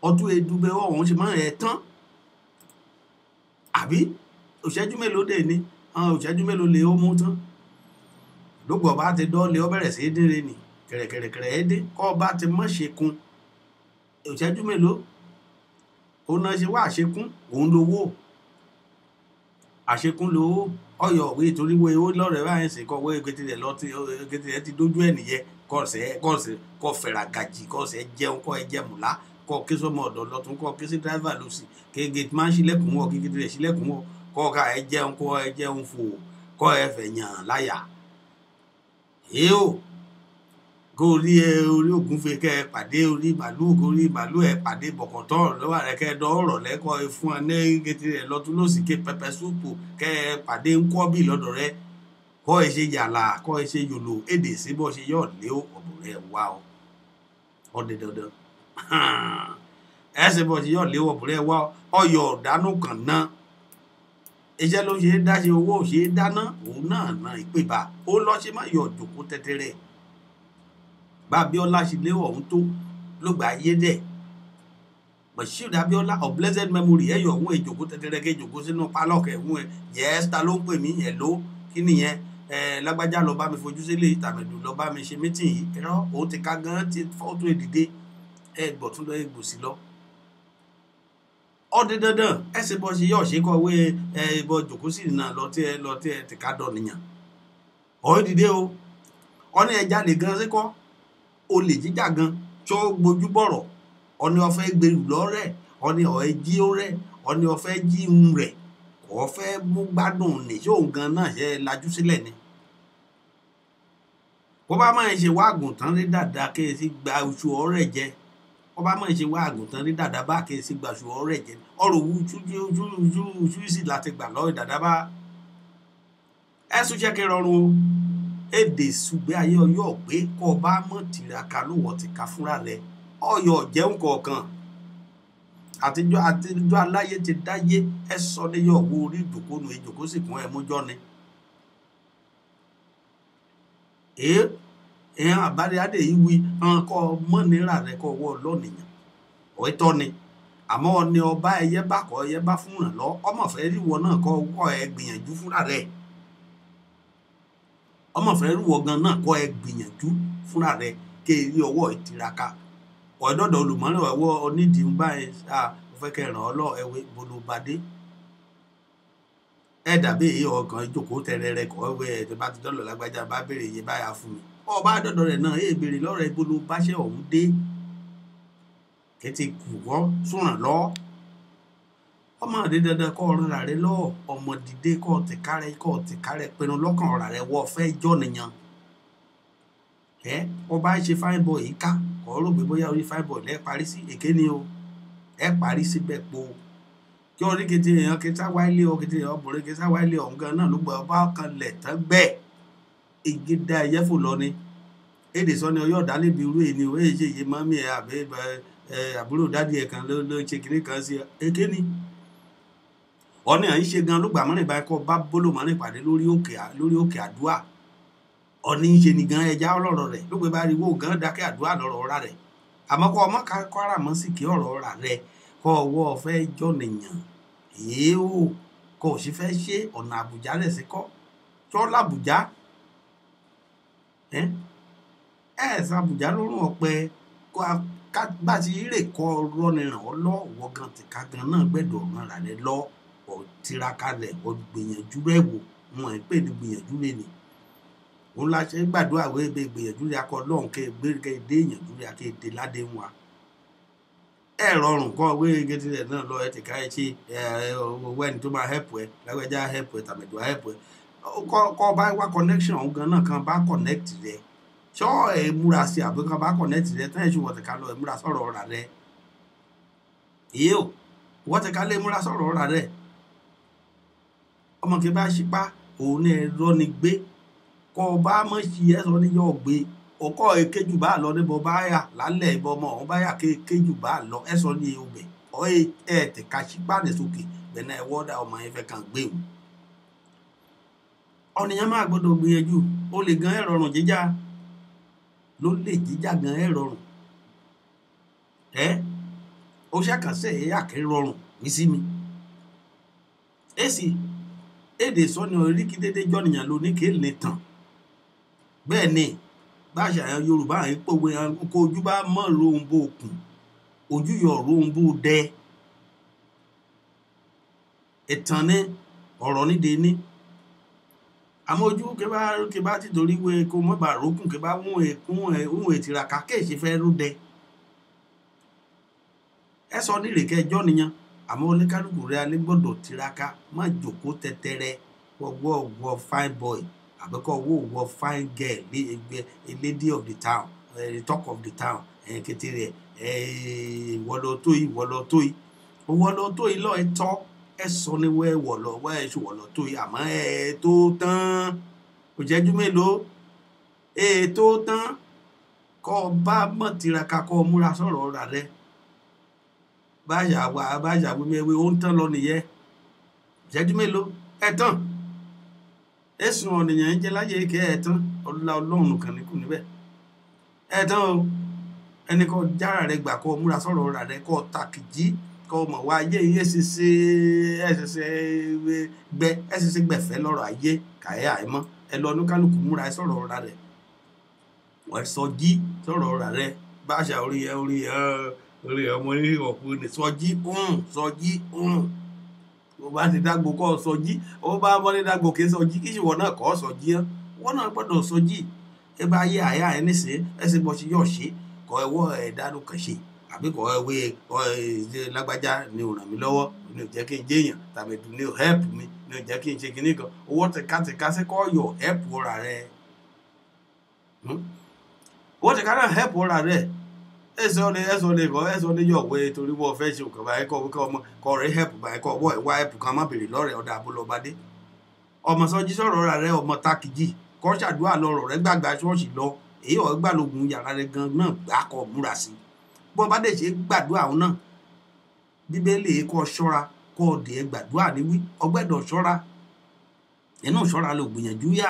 ọdún edugbe ọ̀hún ṣe máa ẹ̀ tán àbí ìṣẹ́jú mélòó dé ní ìṣẹ́jú mélòó lè ó mú tán lóògbọ̀ bá ti dọ́ọ̀lé ọ bẹ̀rẹ̀ sí í dére nì kẹ̀rẹ̀kẹ̀rẹ̀ ẹ́ dé kọ́ bá ti mọ́ ṣe kun ìṣẹ́jú mélòó òun náà ṣe wá àṣekún òun lówó àṣekún lówó ọyọ òwe torí wo owó lọ́rẹ̀ báyìí sì kọ́ wọ́n kété rẹ̀ lọ́tí kété rẹ̀ ti dójú ẹ̀ nìyẹn kọ́ fẹ̀rà gàjì kọ́ sẹ́ jẹun kọ́ ẹ jẹ mùlá kọ́ kí sọmọ ọ̀dọ̀ lọ́tún kọ́ kí sí dráìvà lọ sí kí gate man ṣílẹ̀kùn wọ̀ kí kété rẹ̀ ṣílẹ̀kùn wọ̀ kọ́ ká ẹ jẹun fò kọ́ ẹ fẹ̀ yàn láyà èé o kó rí orí ògúnfe kẹ ẹ pàdé orí màlúù ẹ pàdé bọ̀kọ̀tọ̀ lọ́wọ́ rẹ kẹ ẹ dọ́ọ̀rọ̀ lẹ́kọ̀ọ́ fún ẹ ní kété rẹ lọ́tún lọ́sì ké pẹpẹ súpù kẹ ẹ pàdé ńkọ́bì lọ́dọ̀ rẹ kọ́ ẹ ṣe yàlà kọ́ ẹ ṣe yòlò èdè síbọ̀ ṣe yọ̀ lé ọ̀bùn rẹ wá o ọdẹ dandan ẹ ṣe bọ̀ ṣe yọ̀ lé ọ̀bùn rẹ wá ọyọ̀ ọ̀dánù kan náà iṣẹ́ ló ṣe é dá ṣe owó ṣe é dáná òun náà ìpè bá ó lọ́ ṣe má yọ̀ jòkó tẹ́tẹ́rẹ́ bá Abíọ́lá ṣe lé ọ̀hún tó ló gbà ayé dẹ̀ Moshood Abíọ́lá of blessed memory ẹ̀yọ̀ ọ̀hún èjòkó tẹ́tẹ́rẹ́kẹ́ èjòkó sínú pálọ̀kẹ́ ẹ̀hún ẹ̀ yẹ́s ta ló ń pè mí ẹ̀ ló kí nìyẹn lágbájá lọ bá mi fojú sílé ìtàmẹ̀dù lọ bá mi ṣe mítìn yìí ẹ̀rọ òun ti ká gan ti fọ́tò èdìdé ẹ̀ gbọ̀tún lọ ègbòsí lọ. Ọdẹ dandan ẹ ṣe bọ́ ṣe yọ̀ ṣe kọ̀wé ìbọn jòkó sí náà lọ tí ẹ ti ká dọ̀ nìyàn. Ọ̀hún dìde o ọ̀ní ẹja lè gan síkọ́ olè jíjà gan tó gbójú bọ̀rọ̀ ọ̀ní ọ̀fẹ́ gbèrú lọ́rẹ̀ ọ̀ní ọ̀ẹ́ jí ó rẹ̀ ọ̀ní ọ̀fẹ́ jí ń rẹ̀ kò fẹ́ mú gbádùn ní ṣé òun gan náà ṣe lajú sílẹ̀ ni. Bó bá máa ń ṣe wá àgùntàn rí dáadáa kí ẹ sì gba oṣù ọ̀rẹ́ jẹ bó bá máa ń ṣe wá àgùntàn rí dáadáa bá kí ẹ sì gba oṣù ọ̀rẹ́ jẹ ọ̀rọ̀ ojú sí láti gbà lọ́wọ́ dáadáa bá ẹ̀sùn ṣẹ́kẹ́ rọrùn o èdè ṣùgbẹ́ ayé ọyọ́ pé kọ́ bá mọ̀ tìraka lówó ti ká fúnra rẹ̀ ọyọ̀ jẹun kọ̀ọ̀kan àtijọ́ aláyé ti dáyé ẹ sọ ní yọ̀ wo orí ìjòkónú ìjòkó sì kún ẹ mújọ́ ni. Èèyàn àbáde adé yìí wí kọ́ mọ́ nira rẹ̀ kọ́ wọ́ lọ́nìyàn ọ̀ẹ́tọ́ ni àmọ́ ni ọba ẹyẹ bá kọ́ ẹyẹ bá fúnra lọ ọmọ fẹ́ ríwọ náà kọ́ ẹ gbìyànjú fúnra rẹ̀ ọmọ fẹ́ ríwọ gan náà kọ́ ẹ gbìyànjú fúnra rẹ̀ kí eri ọwọ́ ìtiraka ọ̀dọ́dọ̀ olùmọ́lẹ̀ ọwọ́ onídìí ń bá ẹ mo fẹ́ kẹ́ ràn ọ́ lọ ẹwẹ́ bolobadé ẹ dàbí èyí ọkàn ìjókòó tẹrẹrẹ kọ́ ẹwẹ́ ẹ̀ tó bá ti dọ́lọ̀ lágbájá bá béèrè iye báyà fún mi ọba àdọ́dọ̀ rẹ̀ náà èè béèrè lọ́rọ̀ bolobáṣẹ́ ọ̀hún dé kẹ́tì kù wọ́n súnràn lọ ọmọ àdé dandan kọ́ ọ̀ràn rà rẹ lọ ọmọ dìde kọ́ tìkárẹ̀ pinnu lọ́kàn ọ̀rà rẹ wọ́ fẹ́ jọ́ nìyàn ọba ṣe fine boy yìí ká ọ̀rọ̀ gbé bóyá orí fine boy lẹ́ parí sí èké ni o ẹ parí síbẹ̀ po kí orí kété èèyàn kété wáìlì ọ kété èèyàn ọbùnrin kété wáìlì ọ̀hún gan náà ló gbọ́ ọba kan lẹ̀ tán bẹ́ẹ̀ ìgédà ẹ̀yẹ́fò lọ ni èdè sọ ni ọyọ́ ọ̀dálẹ́bi irú èyí ni o èyí ṣe iye mọ́mí ẹ̀ àbẹ́ àbúrò dádì ẹ̀ kan ló ṣe kiri kan sí èké ni ọ̀nì à ń ṣe gan ló gbà mọ́rin báyìí kọ́ bá bólò mọ́rin pàdé lórí òkè àdúrà ọ̀nì ń ṣe ni gan ẹja ọlọ́rọ̀ rẹ̀ ló gbé bá rí wó gan dákẹ́ àdúrà lọ́rọ̀ ọ̀rá rẹ̀ àmọ́ kọ́ ọmọ kọ́ra mọ́ sí kí ọ̀rọ̀ ọ̀rá rẹ̀ kọ́ ọwọ́ fẹ́ jọ nìyàn èé o kọ́ ò sì fẹ́ ṣe ọ̀nà àbújá rẹ̀ sí kọ́ tó làbújá sàbújá lórun ọ̀pẹ bá ti rè kọ́ rọ́ni ràn ọ́ lọ́wọ́ gan tìka gan náà gbẹ́dọ̀ ọ̀ràn rà rẹ̀ lọ́ ọ̀ tiraka rẹ̀ ọ̀ gbìyànjú rẹ̀ wò wọn ẹ̀ pè ní gbìyànjú rẹ̀ ni òun la ṣe gbàdúrà wé ebe gbìyànjú rẹ̀ akọ lọ́hùn kẹ́ gbé dé ìyànjú rẹ̀ akẹ́ èdè ládé wa ẹ rọrùn kọ́ wé gẹ́tì rẹ̀ náà lọ ẹ tìka ẹ ṣe owó ẹni tó máa hẹ́pù ẹ lágbẹ́já hẹ́pù ẹ tàbẹ̀dọ̀ hẹ́pù ẹ kọ́ bá wá connection òun gan náà kan bá connect rẹ̀ ṣọ́ ẹ múra sí àbí kan bá connect rẹ̀ tán ẹ̀ṣù wọ̀tẹ̀ká lọ ẹ múra sọ̀rọ̀ ọ̀rà rẹ̀ èyí ò wọ́tẹ̀ká lè múra sọ̀rọ̀ ọ̀rà rẹ̀ ọmọ kí bá ṣipá òun ní ẹ̀rọ ni gbé kọ́ bá mọ̀ sí ẹ sọ ní yọ̀ gbé ọkọ̀ èkéjù bá lọ níbo bá yà lálẹ́ ìbọn ọmọ ọ̀hún bá yà kéjù bá lọ ẹ sọ ní ọbẹ̀ ọ ẹ tẹ̀ka ṣipá ní sókè bẹ̀rẹ̀ ẹ wọ́dà ọmọ yẹn fẹ́ kàn gbé wù ọ̀nìyàn máa gbọ́dọ̀ gbìyànjú ó lè gan ẹ̀rọrùn jíjà ló lè jíjà gan ẹ̀rọrùn ó ṣàkànṣe àkẹ́ rọrùn ní sí mi èsì èdè sọ́ni oríkì dédé jọ́nìyàn ló ní kéèlè tàn bẹ́ẹ̀ ni bá àṣàyàn Yorùbá àyín pòwe kó ojú bá mọ́ rohunbó òkun ojú yọ rohunbó dẹ ìtàn ní ọ̀rọ̀ níde ní àmọ́ ojú kí bá ti torí wé kó mọ́ bá rókùn kí bá wọ́n ètìraka kéèṣe fẹ́ rú dẹ ẹ sọ ní ìrèké ẹjọ́ nìyàn àmọ́ oníkálukú rẹ̀ alẹ́ gbọ́dọ̀ tiraka má jòkó tẹ́tẹ́rẹ́ wọ́ fine boy àbẹ́kọ̀ wọ́ fine girl ní ẹgbẹ́ lady of the town talk of the town kété rẹ̀ ìwọ́lọ́ tó yìí lọ́ọ́ ẹ tọ́ ẹ sọ ní wẹ́ ẹ̀ṣù wọ̀lọ́ tó yìí àmọ́ ẹ tó tán kò jẹ́jú mélòó tó tán kọ́ bá mọ̀ tiraka kọ́ múra sọ̀rọ̀ ọ̀rà rẹ̀ báyà wíwẹ́wẹ́ ó ń tán lọ nìyẹn ìṣẹ́jú mélòó ẹ̀tàn ẹ̀sùn ọ̀nìyàn ń jẹ́ láyé kẹ́ ẹ̀tàn ọlọ́run kan ní kù níbẹ̀ ẹ̀tàn o ẹni kọ́ jára rẹ̀ gbà kọ́ múra sọ̀rọ̀ ra rẹ̀ kọ́ takìjí kọ́ mọ̀ wá ayé yìí ẹ̀ṣẹ̀ṣẹ̀ gbẹ̀fẹ́ lọ́rọ̀ ayé kàyé àìmọ́ ẹ lọ ní kálukú múra sọ̀rọ̀ ra rẹ̀ wọ́n sọ jí sọ̀rọ̀ ra rẹ̀ báṣà orí ọmọ ní ọ̀pọ̀ ní sọjí ó bá ti dágbo kọ́ sọjí ó bá mọ́ ní dágbo kí sọjí kí ṣìwọ́n náà kọ́ sọjí wọ́n náà gbọ́dọ̀ sọjí ẹ bá yé àyà ẹ nísìn ẹsẹ bọ́ sí yọ̀ ṣe kọ́ ẹwọ́ ẹ̀dánù kan ṣe àbí kọ́ ẹwé lágbájá ni ò ràn mí lọ́wọ́ ni ò jẹ́ kí n jẹ́yàn tàbí ni ò help mi ni ò jẹ́ kí n ṣe kinní kan owó tẹ̀ka sí kọ́ yọ̀ help ọ̀rà rẹ̀ owó tẹ̀ka náà help ọ̀rà rẹ̀ ẹ̀sọ́ ni yọ̀ wé torí wọ́n fẹ́ ṣe òkè báyìí kọ́ rẹ̀ help báyìí kọ́ wọ́ ẹ̀wá help kan má bèrè lọ́rẹ̀ ọ̀dà àbúlọ́badé ọmọ sọjí sọ̀rọ̀ ọ̀rà rẹ̀ ọmọ takìjì kọ́ ṣàdúrà lọ́rọ̀ rẹ̀ gbàgbà ṣọ́ọ̀ṣì lọ èyí ọ̀ gbàlógún yàrá rẹ̀ gan náà gbàkọ̀ múra sí bó bá dẹ̀ ṣe gbàdúrà òun náà bíbélì kọ́ ṣọ́ra kọ́ ọ̀dẹ̀ gbàdúrà níwí ọgbẹ́dọ̀ ṣọ́ra inú ṣọ́ra ló gbìyànjú yá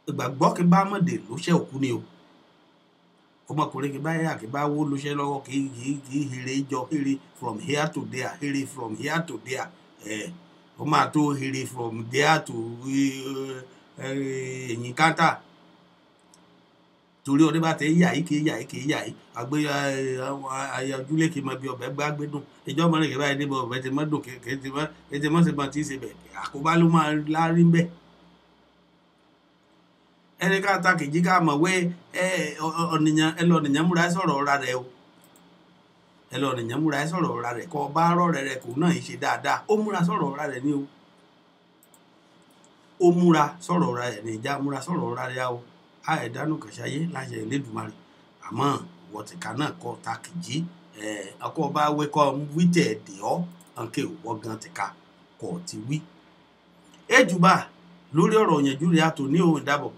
ìgbàgbọ́ kí bá mọ̀dé ló ṣe òkú ni o ọmọkùnrin kí bá yà kí bá wó ló ṣe lọ́wọ́ kì í here jọ here from here to there here from here to there ó máa tó here from there to ẹ̀yìn kántà torí ọdẹ bá tẹ yà yìí àgbé ayọjúlé kì í mọ bí ọbẹ̀ gbá gbẹdùn ìjọ ọmọ rẹ kì í báyìí débọ ọbẹ̀ tí mọ dùn kété mọ sí mọ tí í ṣe bẹ àkóbá ló máa lárí ń bẹ ẹni ká ta kìjí ká mọ̀ wé ẹlọ́nìyàn múra sọ̀rọ̀ ọ̀ra rẹ o ẹlọ́nìyàn múra sọ̀rọ̀ ọ̀ra rẹ kọ́ bá rọ̀rẹ́ rẹ kò náà ṣe dáadáa ó múra sọ̀rọ̀ ọ̀ra rẹ ní o ó múra sọ̀rọ̀ ọ̀ra rẹ̀ ní ìjà múra sọ̀rọ̀ ọ̀ra rẹ̀ o a ẹ̀dánù kàṣáyé láṣẹ Elédùmarè àmọ́ wọ̀tìkà náà kọ́ ta kìjí ọkọ̀ bá wẹ́kọ̀ wíjẹ̀ ẹ̀dẹ̀ ọ́ ànkẹ́ òwò gan tìka kọ̀ ti wí. ejùbà lórí ọ̀rọ̀ yẹnjú rẹ̀ àtò ní òun ìdábọ̀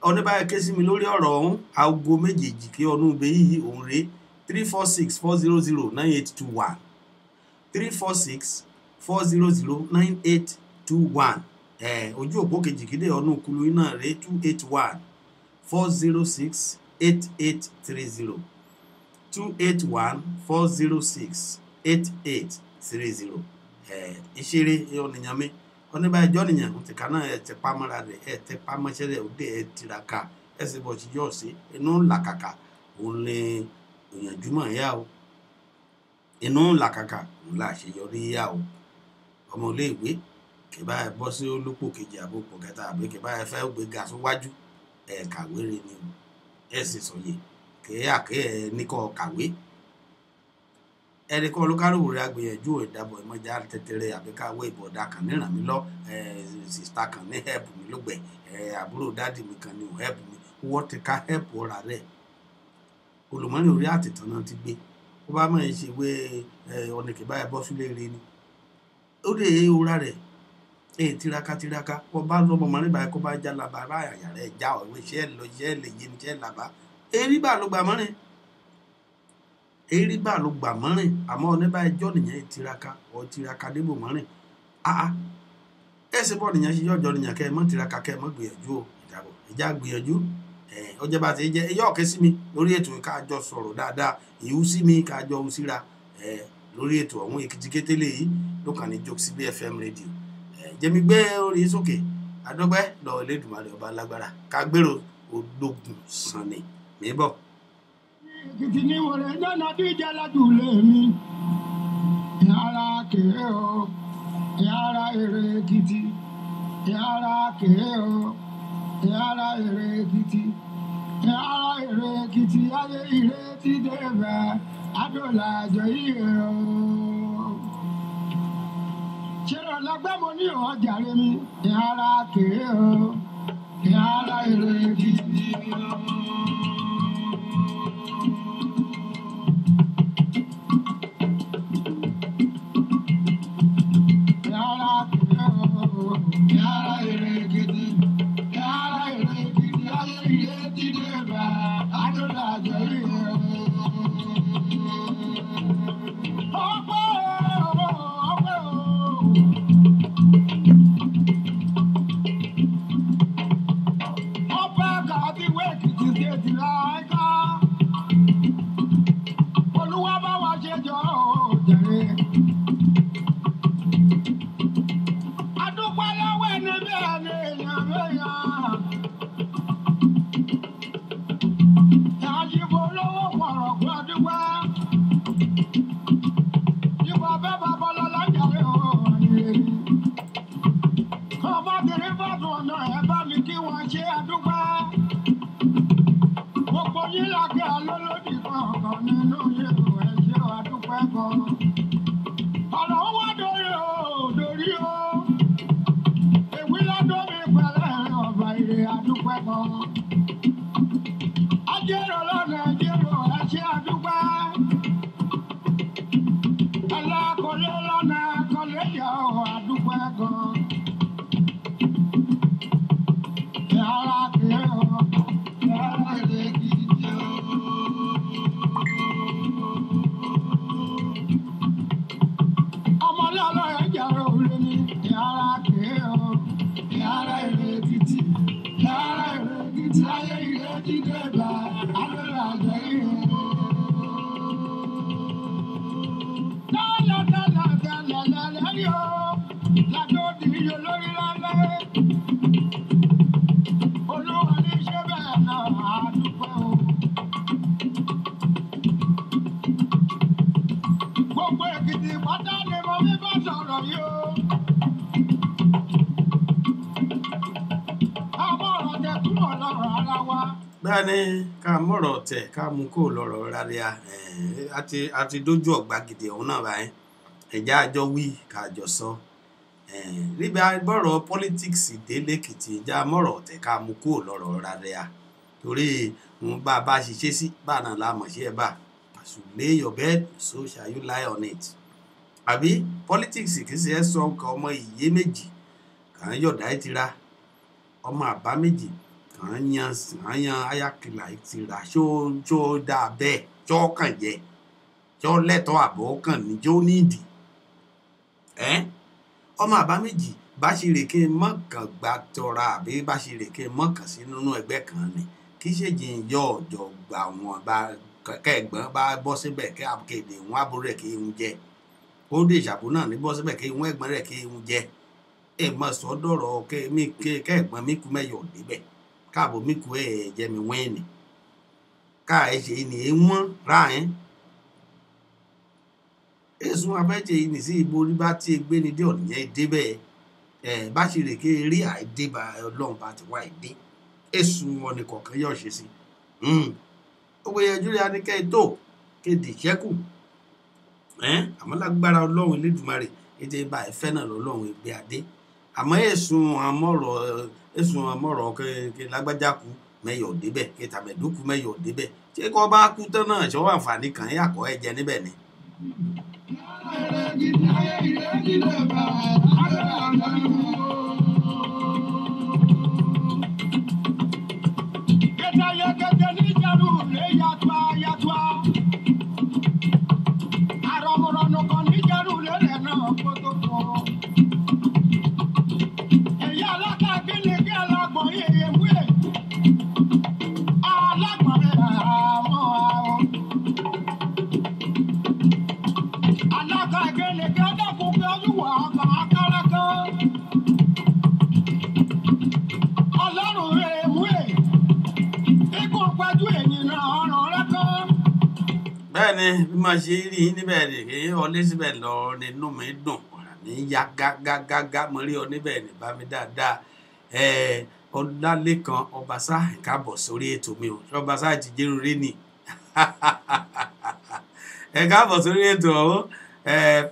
ọ̀nẹ́bàyẹ ké sí mi lórí ọ̀rọ̀ ọ̀hún aago méjèèjì kí ọdún ibẹ̀ yìí òun rèé 346-400-9821 346-400-9821 ojú òpó kejì kéde ọdún kulu iná rẹ 281-406-8830 281-406-8830 ìṣeré ọ̀nìyànmí ọ̀nìbàyẹ jọ́nìyàn ti kà náà ẹ̀ tẹ pamọ́ra rẹ̀ ẹ̀ tẹ pamọ́ṣẹ́ rẹ̀ òde ẹ̀ tiraka ẹ̀ sì bọ̀ sí yọ̀ sí inú làkàkà òun lè òyìnjú mọ̀ yá o inú làkàkà òun là ṣèyọrí yá o ọmọ iléèwé kìbá ẹ bọ́ sí olópò kejì àbòpọ̀ kẹta àbí kìbá ẹ fẹ́ gbé ga síwájú ẹ kàwé rẹ ni o ẹ sì sọyè kẹ àkẹ ẹ níkọ kàwé ẹni kọ́ olúkálùkù rẹ agbìyànjú ìdábọ̀ ìmọ̀já tẹtẹrẹ àbí káwé ìbọ̀dà kan ní ràn mí lọ sista kan ní help mi lógbẹ̀ àbúrò dáàdì mi kan ní ò help mi wọ́n ti ká help ọ̀rà rẹ̀ olùmọ́ni orí àtìtàn náà ti gbé ó bá mọ̀ ẹ́ ṣe wé ọ̀nà kìbá ẹ bọ́ sílé rẹ ni ó lè ora rẹ̀ tiraka kó bá lọ́mọ mọ́ nígbà kó bá já làbá báyà rẹ̀ já ọ̀wé iṣẹ́ lọ iṣẹ́ lè yé iṣẹ́ làbá erí bá ló gbà mọ́rin àmọ́ oníbà ẹjọ́ nìyẹn tiraka débò mọ́rin ẹsẹ̀ bọ́ nìyẹn ṣe yọjọ́ nìyẹn kẹ́ ẹ mọ́ tiraka kẹ́ ẹ mọ́ gbìyànjú o ìjà gbìyànjú ọjọ́ bá ti jẹ́ ẹyọ́ ọ̀kẹ́ sí mi lórí ètò káàjọ sọ̀rọ̀ dáadáa ìhú sí mi káàjọ ohun síra lórí ètò ọ̀hún Èkìtì lè yí ló kàn ní Jokesibi FM rédíò jẹ́mi gbé orí sókè adọ́gbẹ́ lọ Elédùmarè ọba lágbára kágbèrò ológun sanni mi bọ̀. Èkìtì ni wòlé jọ́nà díje lájúlé mi yàrá kéré o yàrá èrè Èkìtì yàrá kéré o yàrá èrè Èkìtì yàrá èrè Èkìtì ayé ìrètí débẹ̀ adọ́là àjọ yìí o. Ṣèrò lọ́gbẹ́ mo ní ọjà rẹ mi yàrá kéré o yàrá èrè Èkìtì o. Yàrá kéré o yàrá èrè Èkìtì yàrá èrè Èkìtì ayé ìrètí débẹ̀ adọ́là àjọ yìí o. Ọba kàbí wé Èkìtì stéètì láàyè. Ajẹ́rò lọ́nà ajẹ́rò ẹ̀ṣẹ́ àdúgbò. Alákọ̀ọ́lé lọ́nà akọ̀lé yọ àdúgbò gan. Yàrá kìí o, yàrá ilé gidi o. Ọmọlé ọlọ́yẹ̀ jẹ́rò òru ni yàrá kìí o, yàrá ilé gidi. Yàrá ilé gidi ayé ilé gidi gbà, àdúrà jẹ́ ìhìn. Gbogbo Èkìtì pátá ni mo fi bá sọ̀rọ̀ yìí o. Àwọn ọ̀rọ̀ tẹ kúrò lọ́rọ̀ ara wa. bẹ́ẹ̀ ni ká mọ̀rọ̀ tẹ̀ ká mú kó lọ́rọ̀ rárá àti dójú ọ̀gbà gidi ọ̀hún náà báyìí ẹ̀já àjọ wí kájọ sọ níbi bọ́rọ̀ politics dé lẹ́kìtì ìjà mọ̀rọ̀ tẹ̀ ká mú kó lọ́rọ̀ rárá torí bá a bá ṣiṣẹ́ sí bá náà la mọ̀ sí ẹ̀ bá as you lay your bed so shall you lie on it àbí politics kì í ṣe ẹ́ sọ nǹkan ọmọ ìyé méjì kàn án yọ̀dá ẹ̀ ti ra ọmọ àbá méjì kàn yan ayakìlà ẹ̀ ti ra ṣó dáa bẹ́ẹ̀ ṣó kàn yẹ ṣó lẹ́tọ̀ọ́ àbọ̀ kàn ní jó nídìí ọmọ àbá méjì bá ṣe rè kí n mọ̀kàn gba tọra àbí bá ṣe rè kí n mọ̀kàn sí nínú ẹgbẹ́ kan ni kì í ṣe jìn yọ ọ̀jọ̀ gbà wọn bá kẹ́ẹ̀gbọ́n bá bọ́ síbẹ̀ kẹ́ àkéde wọn àbúrò rẹ̀ kí n jẹ ó dé ìṣàbò náà ní bọ́ síbẹ̀ kí wọn ẹ̀gbọ́n rẹ̀ kí n jẹ ẹ mọ̀ sọ́dọ̀rọ̀ kẹ́ẹ̀gbọ́n mi kú mẹ́yọ̀ débẹ̀ káàbọ̀ mi kú ẹ̀ jẹ́ mi wẹ́ẹ̀nì káà ẹ̀ ṣe ni wọ́n rà ẹ́ èsùn abẹ́jẹ́ yìí nìsí ibo orí bá tí gbé ní dé ọ̀nìyàn débẹ̀ bá ṣe rè ké rí àìdé bá ọlọ́run bá ti wá ìdé èsùn ọ̀nì kọ̀ọ̀kan yóò ṣe sí owó ẹjú rí anikẹ́ tó kéde ìṣẹ́kù àmọ́ lágbára ọlọ́run Elédùmarè ètò ìbá ẹ̀fẹ́ náà lọ́lọ́run ìgbé adé àmọ́ èsùn àmọ́rọ̀ kí lágbájá kú mẹ́yọ̀ débẹ̀ kí tàmẹ̀dókù mẹ́yọ̀ débẹ̀ ṣé kọ́ bá kú tán náà ṣọwọ́ àǹfààní kan yàkọ́ ẹ̀jẹ̀ níbẹ̀ ni. bẹ́ẹ̀ni bí máa ṣe rí níbẹ̀ ni kí ọlé síbẹ̀ lọ nínú mi dùn ní ya gágágágá mo rí ọ níbẹ̀ ní bá mi dáadáa Ọlálékan Ọbaṣá káàbọ̀ sórí ètò mi o Ọbaṣá ti jẹ́rú rí ni káàbọ̀ sórí ètò ọ̀hún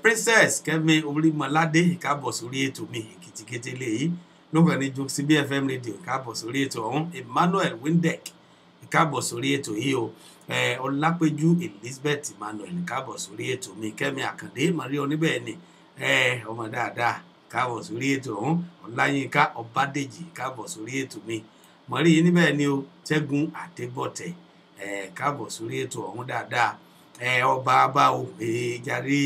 Princess Kẹ́mi Orímọládé káàbọ̀ sórí ètò mi kìtìkìtì lèyí lókàn ní Jokesibi FM radio káàbọ̀ sórí ètò ọ̀hún Emmanuel Windek káàbọ̀ sórí ètò yìí o Ọlápéjú Elizabeth Emmanuel káàbọ̀ sórí ètò mi Kẹ́mi Àkàndé mọ̀rí oníbẹ̀ ni ọmọ dáadáa káàbọ̀ sórí ètò ọ̀hún Ọláyínká Ọbádèjì káàbọ̀ sórí ètò mi mọ̀rí níbẹ̀ ni o Ṣẹ́gun Adébọ̀tẹ̀ káàbọ̀ sórí ètò ọ̀hún dáadáa ọba abáwo jàre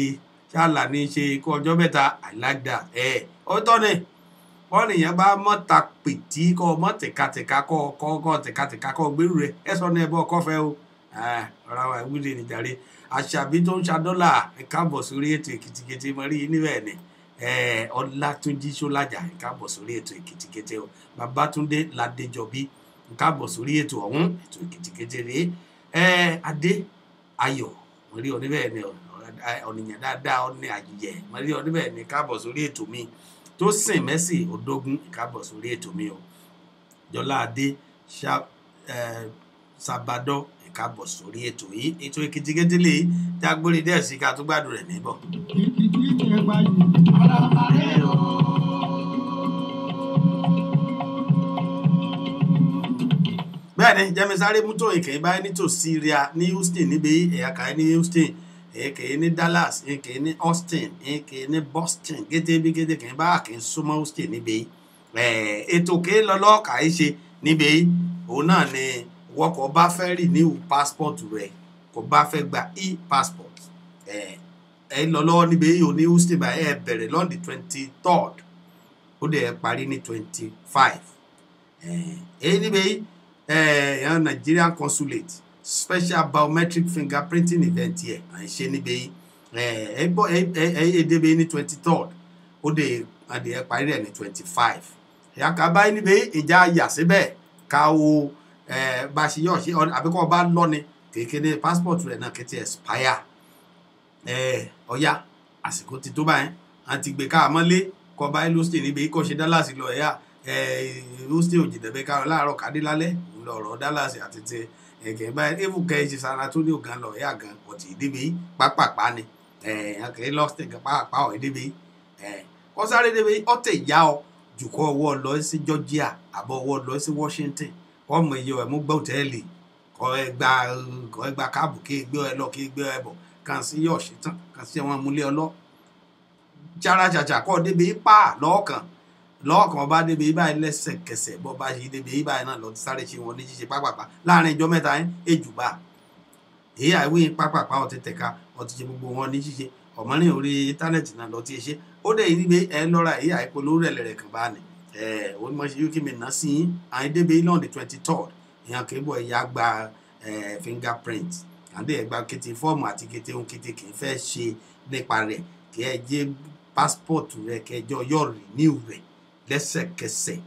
ṣáàlà ní í ṣe kó ọjọ́ mẹ́ta I like that ọ̀tọ̀ ni wọ́n nìyẹn bá mọ́ta pìtì kọ́ mọ́ tìkatìka kọ́ tìkatìka kọ́ gbèrú rẹ̀ sọ ní ẹbọ kọfẹ́ o ọ̀rọ̀ àwọn ìwúlé ní jàre Àṣàbí tó ń ṣàdọ́là káàbọ̀ sórí ètò Èkìtìkété mọ́rí níbẹ̀ ni Ọlátúnjí Ṣọ́lájà káàbọ̀ sórí ètò Èkìtìkété o Babátúndé Ládéjọbí káàbọ̀ sórí ètò ọ̀hún ètò Èkìtìkété rèé Adé Ayọ̀ mọ́rí oníbẹ̀ ni ọ̀nìyàn dáadáa ọ̀nì àjìjẹ mọ́rí oníbẹ̀ ni káàbọ̀ sórí ètò mi tó sìn Mercy Odógún káàbọ̀ sórí ètò mi o Jọlá Adé Sábàdọ́ káàbọ̀ sórí ètò yìí ètò Èkìtìkété lè tí a gbórí díẹ̀ sí ká tó gbádùn rẹ̀ níbọ̀. bẹ́ẹ̀ ni jẹ́mi sáré mú tó ìkẹyìn báyìí nítòsí ria ní Houston níbi ẹ̀yà kàí ní Houston èkèé ní Dallas èkèé ní Austin èkèé ní Boston gédé bí gédé kìí bá kìí súnmọ́ Houston níbi ètò kéé lọ́lọ́ kàí ṣe níbi òun náà ni wọ́kọ̀ bá fẹ́ renew passport rẹ̀ kò bá fẹ́ gba e-passport ẹ lọ lọ́wọ́ níbi òní Houston báyìí ẹ bẹ̀rẹ̀ lọ́ndì 23rd ó dẹ̀ parí ní 25 níbi Nigerian consulate special biometric fingerprinting event yẹ à ń ṣe níbi ẹ̀ẹ́dẹ́gbẹ̀ ní 23rd ó dẹ̀ parí rẹ̀ ní 25 ìyàkà báyìí níbi ìjà yà síbẹ̀ ká o bá ṣe yọ̀ ṣe àbíkọ́ bá lọ́ni kékeré passport rẹ̀ náà kẹ́tì expire ọ̀ya àsìkò ti tó báyìí àti gbé ká mọ́lé kọ́ báyìí Houston níbi kò ṣe Dallas lọ ẹ̀yà Houston òjìdẹ̀bẹ̀ ká láàárọ̀ kádé lálẹ́ lọ̀rọ̀ Dallas àti ti ẹ̀kẹ́ báyìí èfùkẹ́ ìṣe San Antonio gan lọ ẹ̀yà gan ọ̀tí ìdíbi pápápá ni ẹ̀kẹ́ Houston gan pápá ọ̀ ìdíbi kọ́ sáré débi ọ̀tẹ̀ ìyá ọ jùkọ́ ọwọ́ lọ sí Georgia àbọ̀ ọwọ́ lọ sí Washington ọmọ iye ẹ̀ mú gbọ́ òtẹ́ẹ̀lì kọ́ ẹgbà káàbù kí gbé ẹ lọ kí gbé ẹ bọ̀ kàn sí yọ̀ ṣe tán kàn sí ẹ̀wọ̀n múlé ọlọ́ járajájà kọ́ débi pa lọ́ọ̀kan bá débi báyìí lẹ́sẹ̀kẹsẹ̀ bọ́ bá ṣe débi báyìí náà lọ ti sáré ṣe wọn ní ṣíṣe pápápá láàrin ìjọ mẹ́ta èjùbà èyí àìwé pápápá ọtí tẹ̀ka ọtí ṣe gbogbo wọn ní ṣíṣe ọ̀mọ́rin orí íńtánẹ́ẹ̀tì náà lọ ti ṣe ó dẹ̀ yìí níbi ẹ lọ́ra èyí àìpọ̀ lórí ẹ̀lẹ́rẹ̀ kan bá ní ó ní mo ṣe yókè mi ná sí àyín débi lọ́ọ̀dì 23rd ìyàn kébọ̀ ẹ̀yà gba fingerprint àdé ẹ̀gbà kété fọ́ọ̀mù àti kété ohun kété kì í fẹ́ ṣe nípa rẹ̀ kí ẹ jẹ́ passport rẹ̀ kẹjọ yọ̀ renew rẹ̀ lẹ́sẹ̀kẹsẹ̀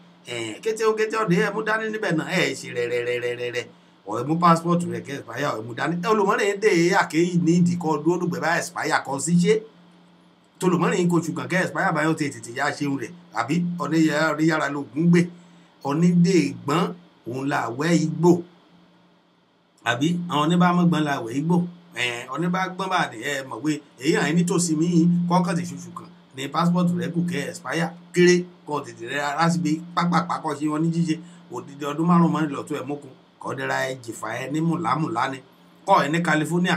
kété ohun kété ọ̀dẹ́ ẹ̀ mú dání níbẹ̀ náà ẹ̀ ṣe rẹ̀rẹ̀rẹ̀rẹ̀ ọ̀ ẹ̀ mú passport rẹ̀ kẹ́ expire ọ̀ ẹ̀ mú dání olùmọ̀rìn dé àkéyì ní ìdíkọ́ dúródùgbẹ́ bá expire kan sí ṣe tolùmọ̀rìn kò ṣùgbọ́n kẹ́ expire báyọ̀ tètè yá ṣeun rẹ̀ àbí ọ̀nẹ́yàrá lóògùn gbé ọ̀nídé ìgbọ́n òun làwẹ́ igbó àbí àwọn oníbàámọ́gbọ́n làwẹ́ igbó oníbàágbọ́n bá dé mọ̀wé èyí àyín nítòsí mi kọ́kàn ti ṣoṣù kan ní passport rẹ̀ kù kẹ́ expire kéré kọ́ tètè rẹ̀ aráàsìgbé pápápá kọ́ ṣe wọn ní jíjẹ òdìdí ọdún márùn-ún mọ́ni lọ́tọ́ ẹ̀ mọ́kun kọ́ dẹ́ra ẹ̀ jìfà ẹ̀ ní mùlámùlá ni kọ́ ẹ̀ ní California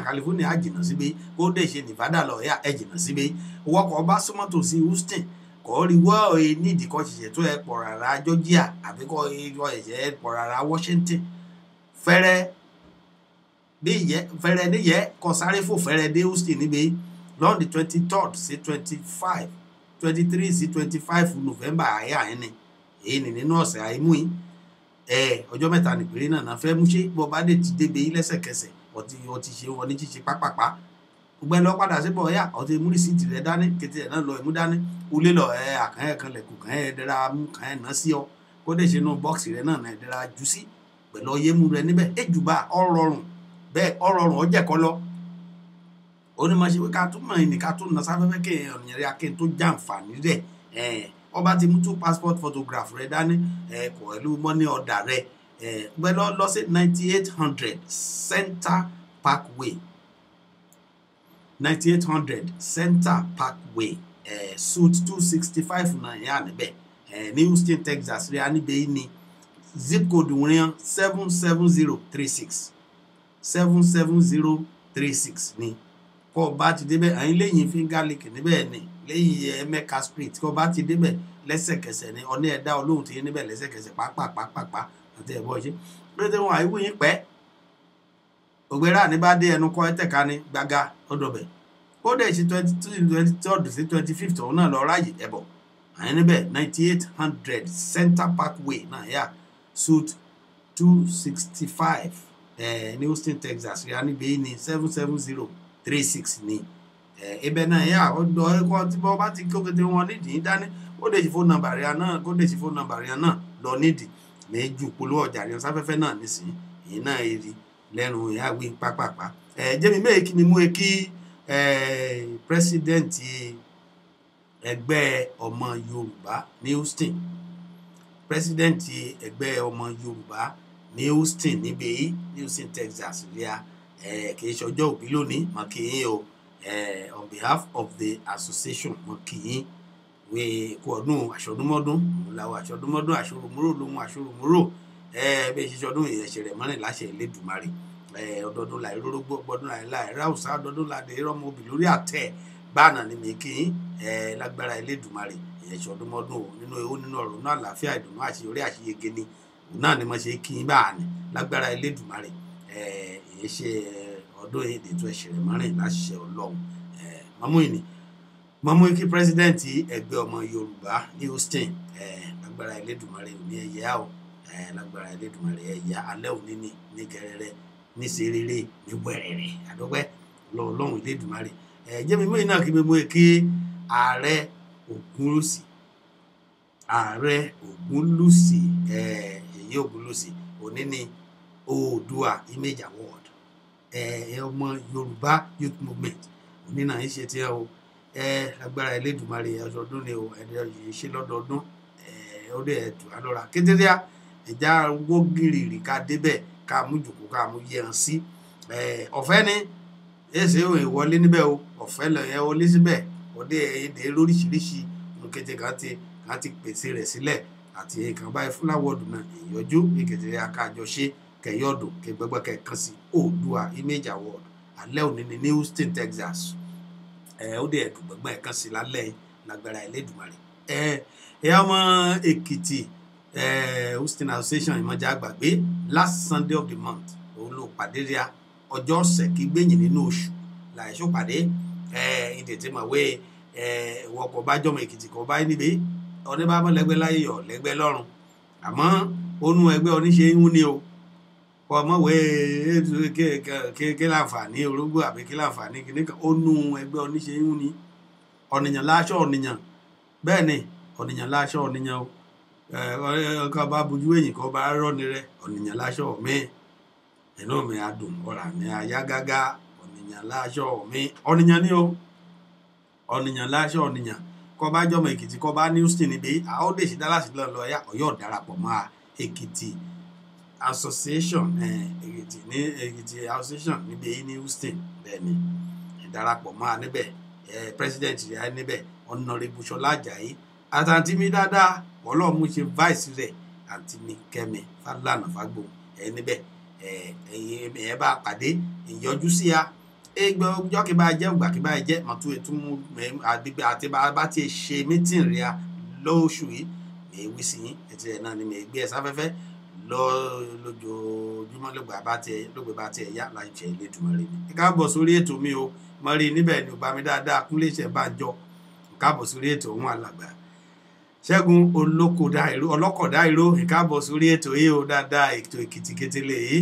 á jìnnà síbi kó dé ṣe Nevada lọ ẹ̀ jìnnà síbi wọ́kọ̀ bá súnmọ́ tòsí Houston kọ́ rí wọ́ ẹ̀ nídìí kọ́ ṣiṣẹ́ tó ẹ̀ pọ̀ rárá Georgia àbí kọ́ ẹ̀ pọ̀ rárá Washington fẹ́rẹ́ níyẹ́ kọ́ sáré fò fẹ́rẹ́ dé Houston níbi lọ́ọ̀dì 23rd sí 23 sí 25 November àyà ẹni èyí ni nínú ọ̀sẹ̀ àìmú yìí ọjọ́ mẹ́ta nìpéré náà fẹ́ mú ṣe bọ́ bá dé ti débi lẹ́sẹ̀kẹsẹ̀ ọtí ṣe wọn ní ṣíṣe pápápá gbogbo ẹ lọ padà síbọ̀ ọ̀yà ọtí mú rìsíìtì rẹ dání kété ẹ̀ náà lọ ẹ̀mú dání ulé lọ àkànyẹ̀ kan lẹ̀kùn kànyẹ̀ ẹ̀dẹ́ra mú kànyẹ̀ náà sí ọ kó dé ṣe inú bọ́ọ̀sì rẹ náà ẹ̀dẹ́ra jù sí pẹ̀lú ọyẹ́mú rẹ níbẹ̀ èjùbà ọ̀rọ̀rùn bẹ́ẹ̀ ọ̀rọ̀rùn ọjẹ́kọ́ lọ onímọ̀ṣe pé ká tún mọ̀ ní ká tún ná sáfẹ́fẹ́ kí ọ̀nìyàn akin tó jàǹfààní rẹ̀ ọba ti mú tó passport photograph rẹ̀ dání pẹ̀lú money order rẹ̀ gbẹ́lọ́ lọ sí 9800 Center Parkway 9800 Center Parkway suite 265 náà yà níbẹ̀ ní Houston Texas rẹ̀ níbẹ̀ ní zip code wọ́n 77036 77036 ni kọ́ bá ti débẹ̀ àyín lẹ́yìn Finger Lake níbẹ̀ ni lẹ́yìn Emeka Street kọ́ bá ti débẹ̀ lẹ́sẹ̀kẹsẹ̀ ni ọ̀nà ẹ̀dá olóhùn ti níbẹ̀ lẹ́sẹ̀kẹsẹ̀ pápápápá àti ẹ̀bọ̀ ṣe pété wọn àìwú yín pẹ́ ògbérà ní bá dé ẹnu kọ́ ẹ̀tẹ̀ka ní gbága ọ̀dọ̀bẹ̀ ó dẹ̀ ṣe 23rd sí 25th òun náà lọ ráàyè ẹ̀bọ̀ àyín níbẹ̀ 9800 Center Parkway náà yà suite 265 ní Houston Texas rí a níbi ní 77036 ní ibẹ̀ náà yà ọ̀dọ̀ ẹ̀kọ́ tí bọ́ bá ti kékeré wọn nídìí dání ó dẹ̀ ṣe fóònù nàmbà rẹ̀ náà kó dẹ̀ ṣe fóònù nàmbà rẹ̀ náà lọ nídìí méjì polówó ọjà rẹ̀ sáfẹ́fẹ́ náà nísìnyí èyí náà rí lẹ́nu ìyáwé pápápá jẹ́mi méèkì mi mú kí pírẹsidẹ́ǹtì ẹgbẹ́ ọmọ Yorùbá ní Houston pírẹsidẹ́ǹtì ẹgbẹ́ ọmọ Yorùbá ní Houston níbi ní Houston Texas rí a kì í ṣọjọ́ òbí lónìí mọ̀ kì í o on behalf of the association mọ̀ kì í wé kú ọdún àṣọdúnmọ́dún làwọn àṣọdúnmọ́dún àṣọròmúrò lòun àṣọròmúrò bí ṣe ọdún ìyẹ̀ṣẹ̀ rẹ̀ mọ́rin láṣẹ Elédùmarè ọdọọdún láì rórógbó ọdún láì ráùsá ọdọọdún láì rọmọ obì lórí àtẹ báànà ni mi kì í lágbára Elédùmarè ìyẹ̀ṣẹ̀ ọdún mọ́dún o nínú ewu nínú ọ̀rọ̀ náà àlàáfíà ìdùnnú àṣeyọrí àṣeyege ni òun náà ni mo ṣe kí n báàní lágbára Elédùmarè ìyẹ̀ṣẹ̀ ọdún èdè tó ẹ̀ṣẹ̀ rẹ̀ mọ́rin láṣẹ Ọlọ́run mọ́mú ikí pírẹsidẹ́ǹtì ẹgbẹ́ ọmọ Yorùbá ní Houston lágbára Elédùmarè òní ẹ̀yà o lágbára Elédùmarè ẹ̀yà alẹ́ òní ní kẹrẹrẹ ní serere ní wẹ̀rẹ̀rẹ̀ àdọ́gbẹ́ lọ́ọ̀lọ́hùn Elédùmarè jẹ́ mi mọ́yìn náà kí mi mú kí ààrẹ Ògúnlùsì èyí Ògúnlùsì òní ní Oòduà Image Award ọmọ Yorùbá Youth Movement òní náà ń ṣe tiẹ̀ o lágbára Elédùmarè ọdún ni o yìí ṣe lọ́dọọdún ó dẹ̀ ẹ̀tù alọ́ra kétéríà ẹ̀já wó gírìrì ká débẹ̀ ká mú jòkó ká mú yẹran sí ọ̀fẹ́ ni ẹ̀sẹ̀ ìwọlé níbẹ̀ o ọ̀fẹ́ lọ́yẹ̀ wọlé síbẹ̀ ọdẹ èdè lóríṣiríṣi kété kan ti pèsè rẹ̀ sílẹ̀ àti nǹkan báyìí fúláwọ́ọ̀dù náà ìyọjú kétéríà kájọ ṣe kẹyọ̀dù kẹgbẹ́gbẹ́ kẹkan sí Oòduà Image Award alẹ́ òní ní Houston, Texas ó dẹ̀ ẹ̀dùn gbọ̀ngbọ̀n ẹ̀kan sí lálẹ́ lágbára Elédùmarè ọmọ Èkìtì Houston Association Ìmọ̀já Àgbàgbé last Sunday of the month òun ló pàdé rí ọjọ́ ọ̀sẹ̀ kí gbẹ̀yìn nínú oṣù láìsó pàdé ìdètè mọ̀wé wọkọ̀ bá jọmọ Èkìtì kan bá níbi oníbàbọ̀ lẹ́gbẹ́ láyé yọ̀ lẹ́gbẹ́ lọ́rùn àmọ́ onú ẹgbẹ́ oníṣe ń ní o ọmọwé kí láǹfààní orógbó àbí kí láǹfààní kìnnìkan ó nú ẹgbẹ́ oníṣe ń ní ọ̀nìyàn láṣọ ọ̀nìyàn bẹ́ẹ̀ ni ọ̀nìyàn láṣọ ọ̀nìyàn o ọkọ̀ bá bojú èyìn kan bá rọ́ni rẹ ọ̀nìyàn láṣọ mi inú mi adùn ọ̀rà mi àyá gágá ọ̀nìyàn láṣọ mi ọ̀nìyàn ni o ọ̀nìyàn láṣọ ọ̀nìyàn kọ́ bá jọmọ Èkìtì kọ́ bá ní Houston níbi àwọn òde ìṣẹ̀dá láti lọ́ọ́ ya Ọ̀yọ́ darapọ̀ mọ́ Èkìtì association Èkìtì association níbi èyí ní Houston bẹ́ẹ̀ ni ìdarapọ̀ mọ́ níbẹ̀ president rẹ̀ níbẹ̀ Honorable Ṣọlá Àjàyí àtàntí mi dáadáa ọlọ́mú ṣe vice rẹ̀ àǹtí mi Kẹ́mi Fálànà Fágbó níbẹ̀ ẹ̀yẹ bá pàdé ìyọjú sí ya ẹgbẹ́ ọjọ́ kí bá jẹ́ ògbà kí bá jẹ́ mọ̀tò ìtumú àgbègbè àti bá ti ṣe mítìn rẹ̀ lóṣù yìí èwì sí yín ètò ẹ̀ náà ni mi gbé ẹ̀ sáfẹ́fẹ́ lójoojúmọ́ lóògbé bá ti ẹ̀yà láì jẹ́ Elédùmarè ni káàbọ̀ sórí ètò mi o mo rí níbẹ̀ ni ò bá mi dáadáa Kúnlé Ṣẹ̀bánjọ káàbọ̀ sórí ètò òun alàgbà Ṣẹ́gun ọlọ́kọ̀dá ìró ìkáàbọ̀ sórí ètò yìí o dáadáa ètò Èkìtì Kété lèyí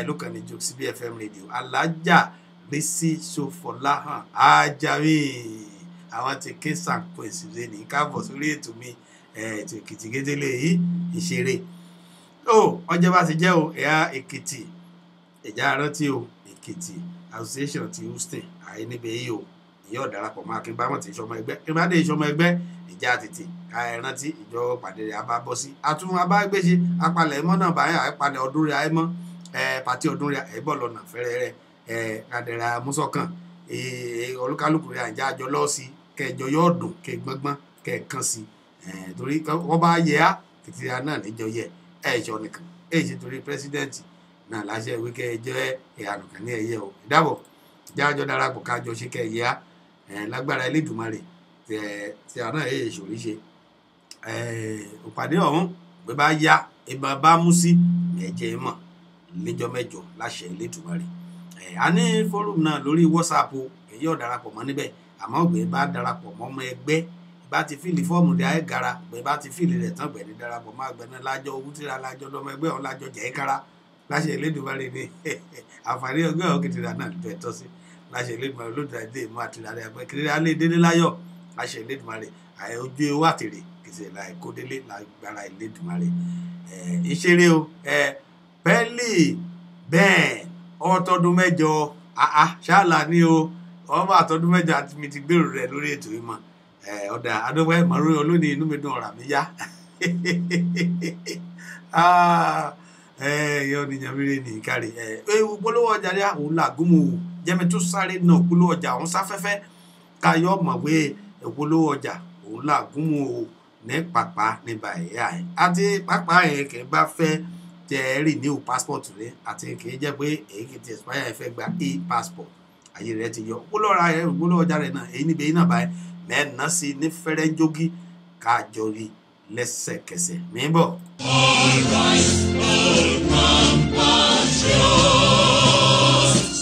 lókàn ní Jokesibi FM radio Alájà Rísí Ṣòfọláhàn Ajáwé àwọn ti ké sàpèsì lé ní káàbọ̀ sórí ètò mi ètò Èkìtì Kété lèyí ìṣeré ọjọ́ bá ti jẹ́ o ẹ̀yà Èkìtì ẹ̀já rántí o Èkìtì association ti Houston àyè níbi èyí o ìyá ọ̀darapọ̀ máa kí n bá mọ̀ tí ìṣọmọ ẹgbẹ́ kí n bá dé ìṣọmọ ẹgbẹ́ ìjà tètè ká ẹ rántí ìjọ pàdé rẹ̀ abá bọ́ sí àtún abágbéṣe apalẹ̀ ẹ̀mọ́ náà báyà apalẹ̀ ọdún rẹ̀ àìmọ́ pàtí ọdún rẹ̀ ẹ̀bọ̀ lọ́nà fẹ́rẹ́ rẹ̀ kàdẹ̀rà mùsọ̀kàn olúkálùkù rẹ̀ àjà àjọ lọ́ọ̀sì kẹjọ yóò dùn kẹgbọ́ngbọ́n kẹ̀kan sí torí wọ́n bá yẹ á tètè náà níjọ yẹ ìṣọ nìkan ṣe torí pírẹsidẹ́ǹtì náà láṣẹ ìwé kẹjọ ìhànú kan ní ẹ̀yẹ o ìdábọ̀ jájọ darapọ̀ kájọ ṣe kẹyẹ á lágbára Elédùmarè tí àwọn náà èyí ṣòrí ṣe òpàdé ọ̀hún pé bá yá ìbá bá mú sí ẹ̀jẹ̀ mọ̀ níjọ́ mẹ́jọ láṣẹ Elédùmarè a ní fọ́rùm náà lórí WhatsApp o èyí ò darapọ̀ mọ́ níbẹ̀ àmọ́ ògbé bá darapọ̀ mọ́ ọmọ ẹgbẹ́ bá ti fíìlì fọ́ọ̀mù rẹ̀ ayé gara gbé bá ti fíìlì rẹ̀ tán gbẹ̀ni darapọ̀ máa gbẹ̀ni lájọ owó tíra lájọ lọ́mọ ẹgbẹ́ ọ̀hún lájọ jẹ́ kára láṣẹ Elédùmarè ní àǹfààní ọgbẹ́ ọ̀hún kìtìrà náà tó ẹ̀tọ́ sí láṣẹ Elédùmarè olódùmarè mú àtìrà rẹ̀ àgbẹ̀ kiri alẹ́ délé láyọ̀ láṣẹ Elédùmarè àyè ojú ewé àtìrè kìsẹ̀ láì kó délé lágbára Elédùmarè ìṣeré o pẹ́ẹ́lì bẹ́ẹ̀ ọtọdún mẹ́jọ ṣáàlà ní o ọmọ àtọdún mẹ́jọ àti mi ti gbèrò rẹ̀ lórí ètò yìí mọ̀ ọ̀dà adọ́gbẹ́ ìmọ̀ró olónìí inú mi dùn ọ̀rà mi yá yọ nìyẹn mìíràn ní ìkárì ewu polówó ọjà rẹ àwọn làgùnmù jẹ́mi tó sáré náà polówó ọjà àwọn sáfẹ́fẹ́ káyọ̀ mọ̀wé polówó ọjà òun làgùnmù ní pàpà ní báyìí àti pàpà yẹn kì í bá fẹ́ tẹ renew passport rẹ àti kì í jẹ́ pé èyí kì í ti expire ẹ fẹ́ gba e-passport ayé rẹ ti yọ gbólóra rẹ gbólóra ọjà rẹ náà èyí níbi iná báyìí mẹ́ẹ̀ẹ́nà sí ní fẹ́rẹ́ jógí káàjọrí lẹ́sẹ̀kẹsẹ̀ mi bọ̀.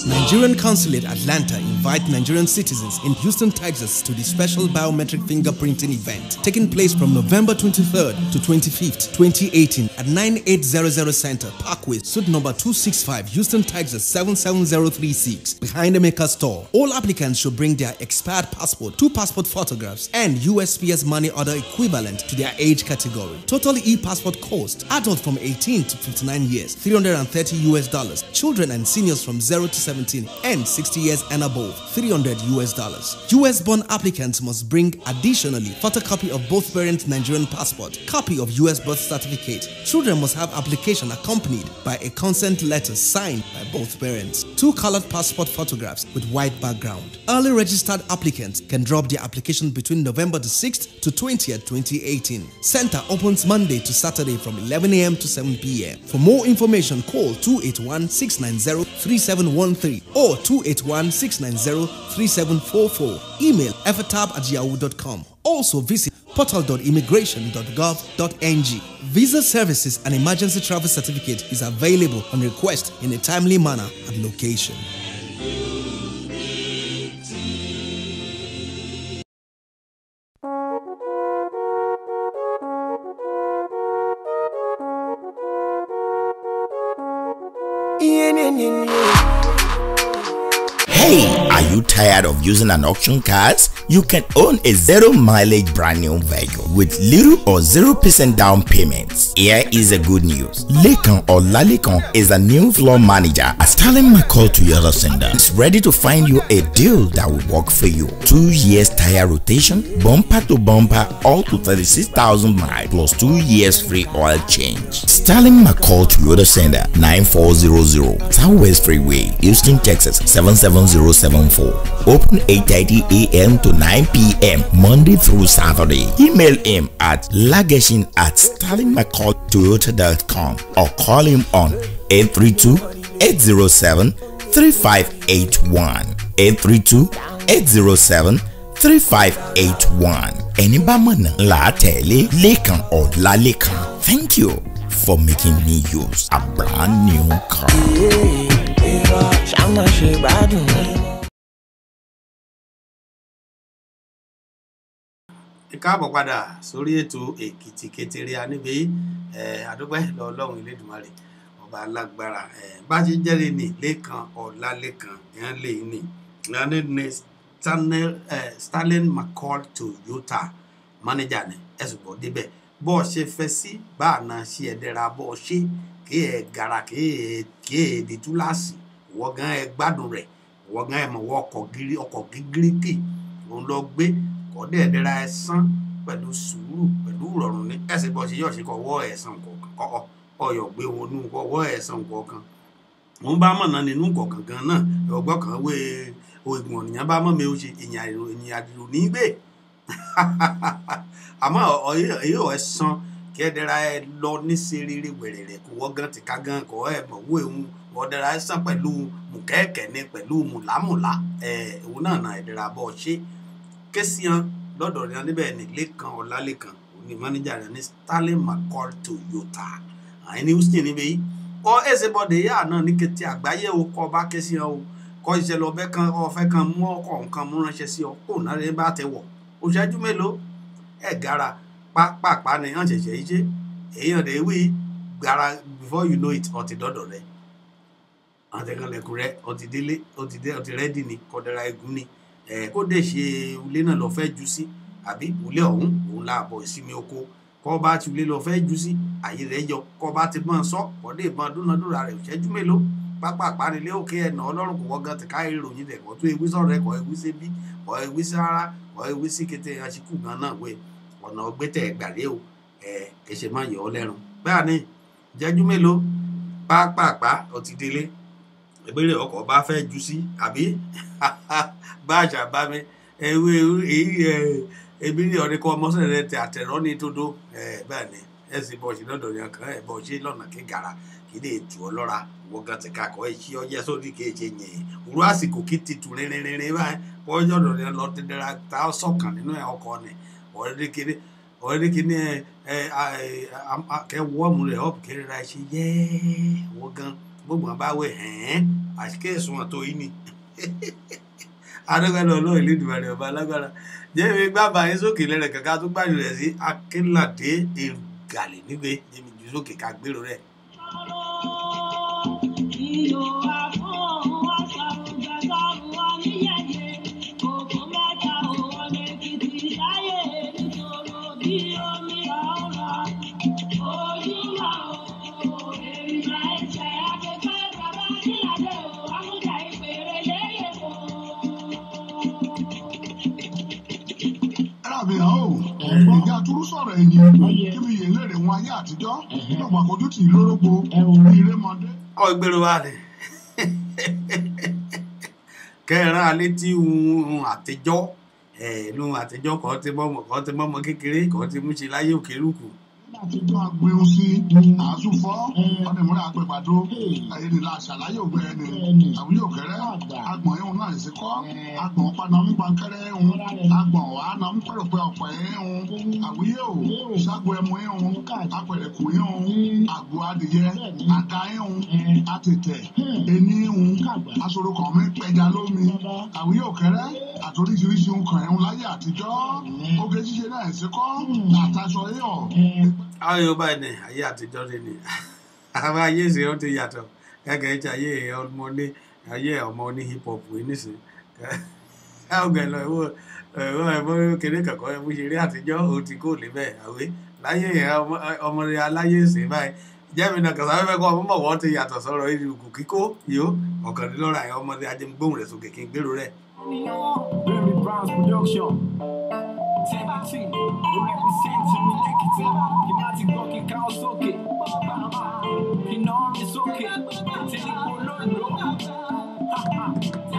Nigerian Consulate Atlanta invite Nigerian citizens in Houston, Texas to the special biometric fingerprinting event taking place from November 23rd to 25th, 2018 at 9800 Center, Parkway, suite number 265, Houston, Texas 77036, behind the Maker store. All applicants should bring their expired passport, 2 passport photographs, and USPS money order equivalent to their age category. Total e-passport cost, adult from 18 to 59 years, $330. Children and seniors from 0 to 17 and 60 years and above, $300. US-born applicants must bring additionally photocopy of both parents' Nigerian passport, copy of US birth certificate. Children must have application accompanied by a consent letter signed by both parents. 2 colored passport photographs with white background. Early registered applicants can drop their application between November the 6th to 20th, 2018. Center opens Monday to Saturday from 11 a.m. to 7 p.m. For more information, call 281-690-3713 or 281-690-3744. Email effortab@yahoo.com. Also visit portal.immigration.gov.ng. Visa services and emergency travel certificate is available on request in a timely manner at location. Hey, are you tired of using an auction cars? You can own a 0 mileage brand new vehicle with little or 0% down payments. Here is a good news. Lekan or Lalekan is a new floor manager at Sterling McCall Toyota Center. It's ready to find you a deal that will work for you. 2 years tire rotation, bumper to bumper, all to 36,000 miles plus 2 years free oil change. Sterling McCall Toyota Center, 9400 Southwest Freeway, Houston, Texas 77074. Open 8:30 a.m. to 9 p.m. Monday through Saturday. Email him at lagation@sterlingmccalltoyota.com or call him on 832-807-3581. 832-807-3581. Anybody la tele Lekan or Lalekan. Thank you for making me use a brand new car. Káàbọ̀ padà sórí ètò Èkìtì Kétéré níbi àdúpẹ́ lọ́lọ́run Elédùmarè ọba alágbára bá ṣe jẹ́rìí ní Lékan Ọlálékan ìyẹn lè ní ìyẹn ní Sterling McCall Toyota manager ní ẹ̀sùn bọ̀ débẹ̀ bọ́ ṣe fẹ́ sí bá àná ṣe ẹ̀dẹ́ra bọ́ ṣe kí ẹ̀ gara kí ẹ̀ di túláàsì wọ́n gan ẹ̀ gbádùn rẹ̀ wọ́n gan ẹ̀ mọ̀ wọ́n ọkọ̀ gírígì òun lọ gbé kọ́dé ẹ̀dẹ́ra ẹ̀ sán pẹ̀lú sùúrù pẹ̀lú ìrọ̀rùn ní ẹ̀sìn bọ́ ṣe yọ̀ ṣe kọ́ wọ́ ẹ̀sán kọ̀ọ̀kan ọyọ̀ gbé wọn nú kọ́ wọ́ ẹ̀sán kọ̀ọ̀kan wọ́n bá mọ̀ náà nínú kọ̀ọ̀kan gan náà ọgbọ́n kan wé oògùn ọ̀nìyàn bá mọ̀ mi ó ṣe ìyìn àdìrò ní gbé àmọ́ èyí ò ẹ̀sán kí ẹ̀dẹ́ra ẹ̀ lọ ní serere wẹ̀rẹ̀rẹ̀ kó wọ́n gan ti ká gan kọ́ ẹ̀ mọ̀ wó ehun ọ̀dẹ́ra ẹ̀ sán pẹ̀lú mùkẹ́ẹ̀kẹ́ ní pẹ̀lú mùlámùlá òun náà ẹ̀dẹ́ra bọ́ ṣe kẹ́síán lọ́dọ̀ rẹ̀ níbẹ̀ ní Lékan Ọlálékan òní mánéjà rẹ̀ ní Sterling McCall Toyota àyìn ní Houston níbẹ̀ yìí kọ́ ẹ̀sẹ̀ bọ́dẹ̀ yá náà ní kété àgbáyé o kọ́ bá kẹ́síán o kọ́ iṣẹ́ lọ bẹ́ kan ọ̀fẹ́ kan mú ọkọ̀ nǹkan mú ránṣẹ́ sí ọ kó náà rẹ̀ bá tẹ wọ̀ oṣáájú mélòó ẹ̀ gara pápá ni hàn ṣẹ̀ṣẹ̀ yìí ṣe èèyàn rẹ̀ wí gara before you know it ọtí dọ́dọ̀ rẹ̀ àtẹ̀kànlẹ̀kùn rẹ̀ ọtí délé ọtí rẹ́dì ni kọ́dẹ̀ra egun ni kó dé ṣe ilé náà lọ fẹ́ jù sí àbí ilé ọ̀hún òun láàbọ̀ ìsinmi oko kọ́ bá ti ilé lọ fẹ́ jù sí àyè rẹ̀ yọ kọ́ bá ti mọ̀ sọ kọ́dé ìbọn dúnadúrà rẹ̀ ìṣẹ́jú mélòó pápá àpánilé òkè ẹ̀nà ọlọ́run kò wọ́gán ti káyé ìròyìn rẹ̀ kọ́ tó ewé sọ̀rọ̀ rẹ̀ kọ́ ewé sí bí kọ́ ewé sí ara kọ́ ewé sí kété aṣíkù gan náà wẹ̀ ọ̀nà ọgbẹ́tẹ̀ gbàdé o kẹsẹ̀ máa yọ ọ́ lẹ́rùn bẹ́ẹ̀ ni ìṣẹ́jú mélòó pápá ọtí délé ìbéèrè ọkọ̀ bá fẹ́ jù sí àbí bá àṣà bá mi ewé èyí ebi ní ọ̀rẹ́ kọ́ ọmọọ̀sẹ̀ rẹ̀ tẹ àtẹ̀rọ́ ní todo bẹ́ẹ̀ ni ẹ̀sìn bọ̀ ṣe lọ́dọ̀ yẹn kan ẹ̀ bọ̀ ṣe lọ́nà kíkàrà kí lè tù ọ lọ́ra wọ́n gan ti kakọ̀ ẹ̀ ṣí ọjẹ́ sódì kéèké yẹn òru àsìkò kí ti tù rìnrìnrìn báyìí wọ́n yọ̀dọ̀ yẹn lọ dídẹ́ra tá a sọ̀kan nínú ẹ̀ ọkọ̀ ni ọ̀rẹ́dẹ́ kìíní kẹ́ wọ́ọ̀mù rẹ̀ ọ̀pù kẹ́rẹ́ ra ṣe yẹ́ wọ́n gan gbogbo àbá wẹ̀ àṣìkẹ́ ẹ̀sùn àtọ́ yìí ni adọ́gbẹ́lẹ́ ọlọ́run ìlú ìdìbò ọba alágbára jẹ́mi gbàgbà yín sókè lẹ́rẹ̀ kankan tó gbàdúrà rẹ̀ sí akínládé ìgàlẹ̀ nígbè jẹ́mi jù sókè ká gbèrò rẹ̀. ìjà túrú sọ̀rọ̀ ẹ̀yìn kí mi yè lérè wọn ayé àtijọ́ lọ́gbà kojú tì í lórógbó ìrémọdé. Ìgbèrò wa ni kẹ́ẹ̀rán alẹ́ tí ohun àtijọ́ ẹ̀ẹ́nu àtijọ́ kan ti mọ́mọ́ kékeré kan ti mú ṣe láyé òkèrúkù. àtijọ́ agbẹ̀hún sí àásùfọ́ ọ̀dẹ̀múrẹ́ àpèpàdó ẹ̀yìn ìlà àṣàláyé ògbẹ́ ẹni àwùjọ òkèrè agbọ̀n ẹ̀hún náà ìsìnkọ́ agbọ̀n panamúpankẹ́rẹ́ ẹ̀hún agbọ̀n wàhánà ńpẹ̀rẹ̀pẹ̀ ọ̀pẹ̀ ẹ̀hún àwùjọ ṣàgbọ ẹ̀mú ẹ̀hún apẹ̀rẹ̀kù ẹ̀hún àgbò adìyẹ àga ẹ̀hún àtẹ̀tẹ̀ ẹni ẹ̀hún asorokàn mi pẹja lómi àwùjọ òkèrè àtòríṣiríṣi nǹkan ẹ̀hún láyé àtijọ́ oge ṣíṣe náà ìsìnkọ́ àtàṣọ ẹ̀họ̀. Àwọn Yorùbá ẹni ayé àtijọ́ ni àwọn ayé ìsìn ó ti yàtọ̀ gẹ́gẹ́ tí ayé ọmọ ní hip hop yìí nísìn ọgbẹ̀ lọ ìwọ ẹ̀fọ́ kéré kankan ẹ̀fọ́ ṣeré àtijọ́ ó ti kó lébẹ̀ àwé láyé ọmọdé aláyé ìsìn báyìí jẹ́mi náà kàṣà fẹ́fẹ́ kọ́ ọmọ wọ́n ti yàtọ̀ sọ̀rọ̀ ìrùkù kíkó yìí ọ̀kànlélọ́ra ẹ̀ ọmọdé ajẹmgbóhùn rẹ̀ sókè kí n gbèrò rẹ̀. Baby Brown's production. Tẹ́bátì, ó rẹpísẹ́ǹtì mi lẹ́kìtì. Kì má ti gbọ́ kí ká ọ sókè. Iná rìn sókè. Tẹ́lẹ̀ kó lóńdó.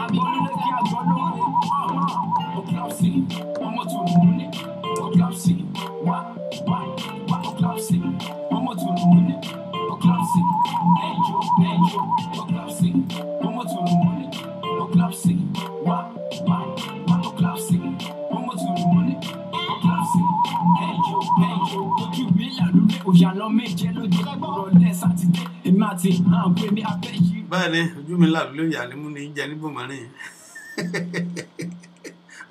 Àgbọ̀ nílé kí àgbọ̀ lóko. Òkìlọ́sì, ọmọ tó lù mú ní. Òkìlọ́sì, wá. Òkìlọ́sì, ọmọ tó lù mú ní. Òkìlọ́sì, ẹ̀jọ̀. Òkìlọ́sì, ọmọ tó lù mú ní. Òkìlọ́sì, wá. Òkìlọ́sì, ọmọ tó lù mú ní. Òkìlọ́sì, ẹ̀jọ̀. Ojú mi là lórí òyàlọ́ méje lójú ìrọ̀lẹ́ sátidé. Èmi àti àwọn pé mi abẹ́ yìí. Bẹ́ẹ̀ ni ojú mi là lórí ìyàlẹ́ mú ní jẹ níbò mọ́rin.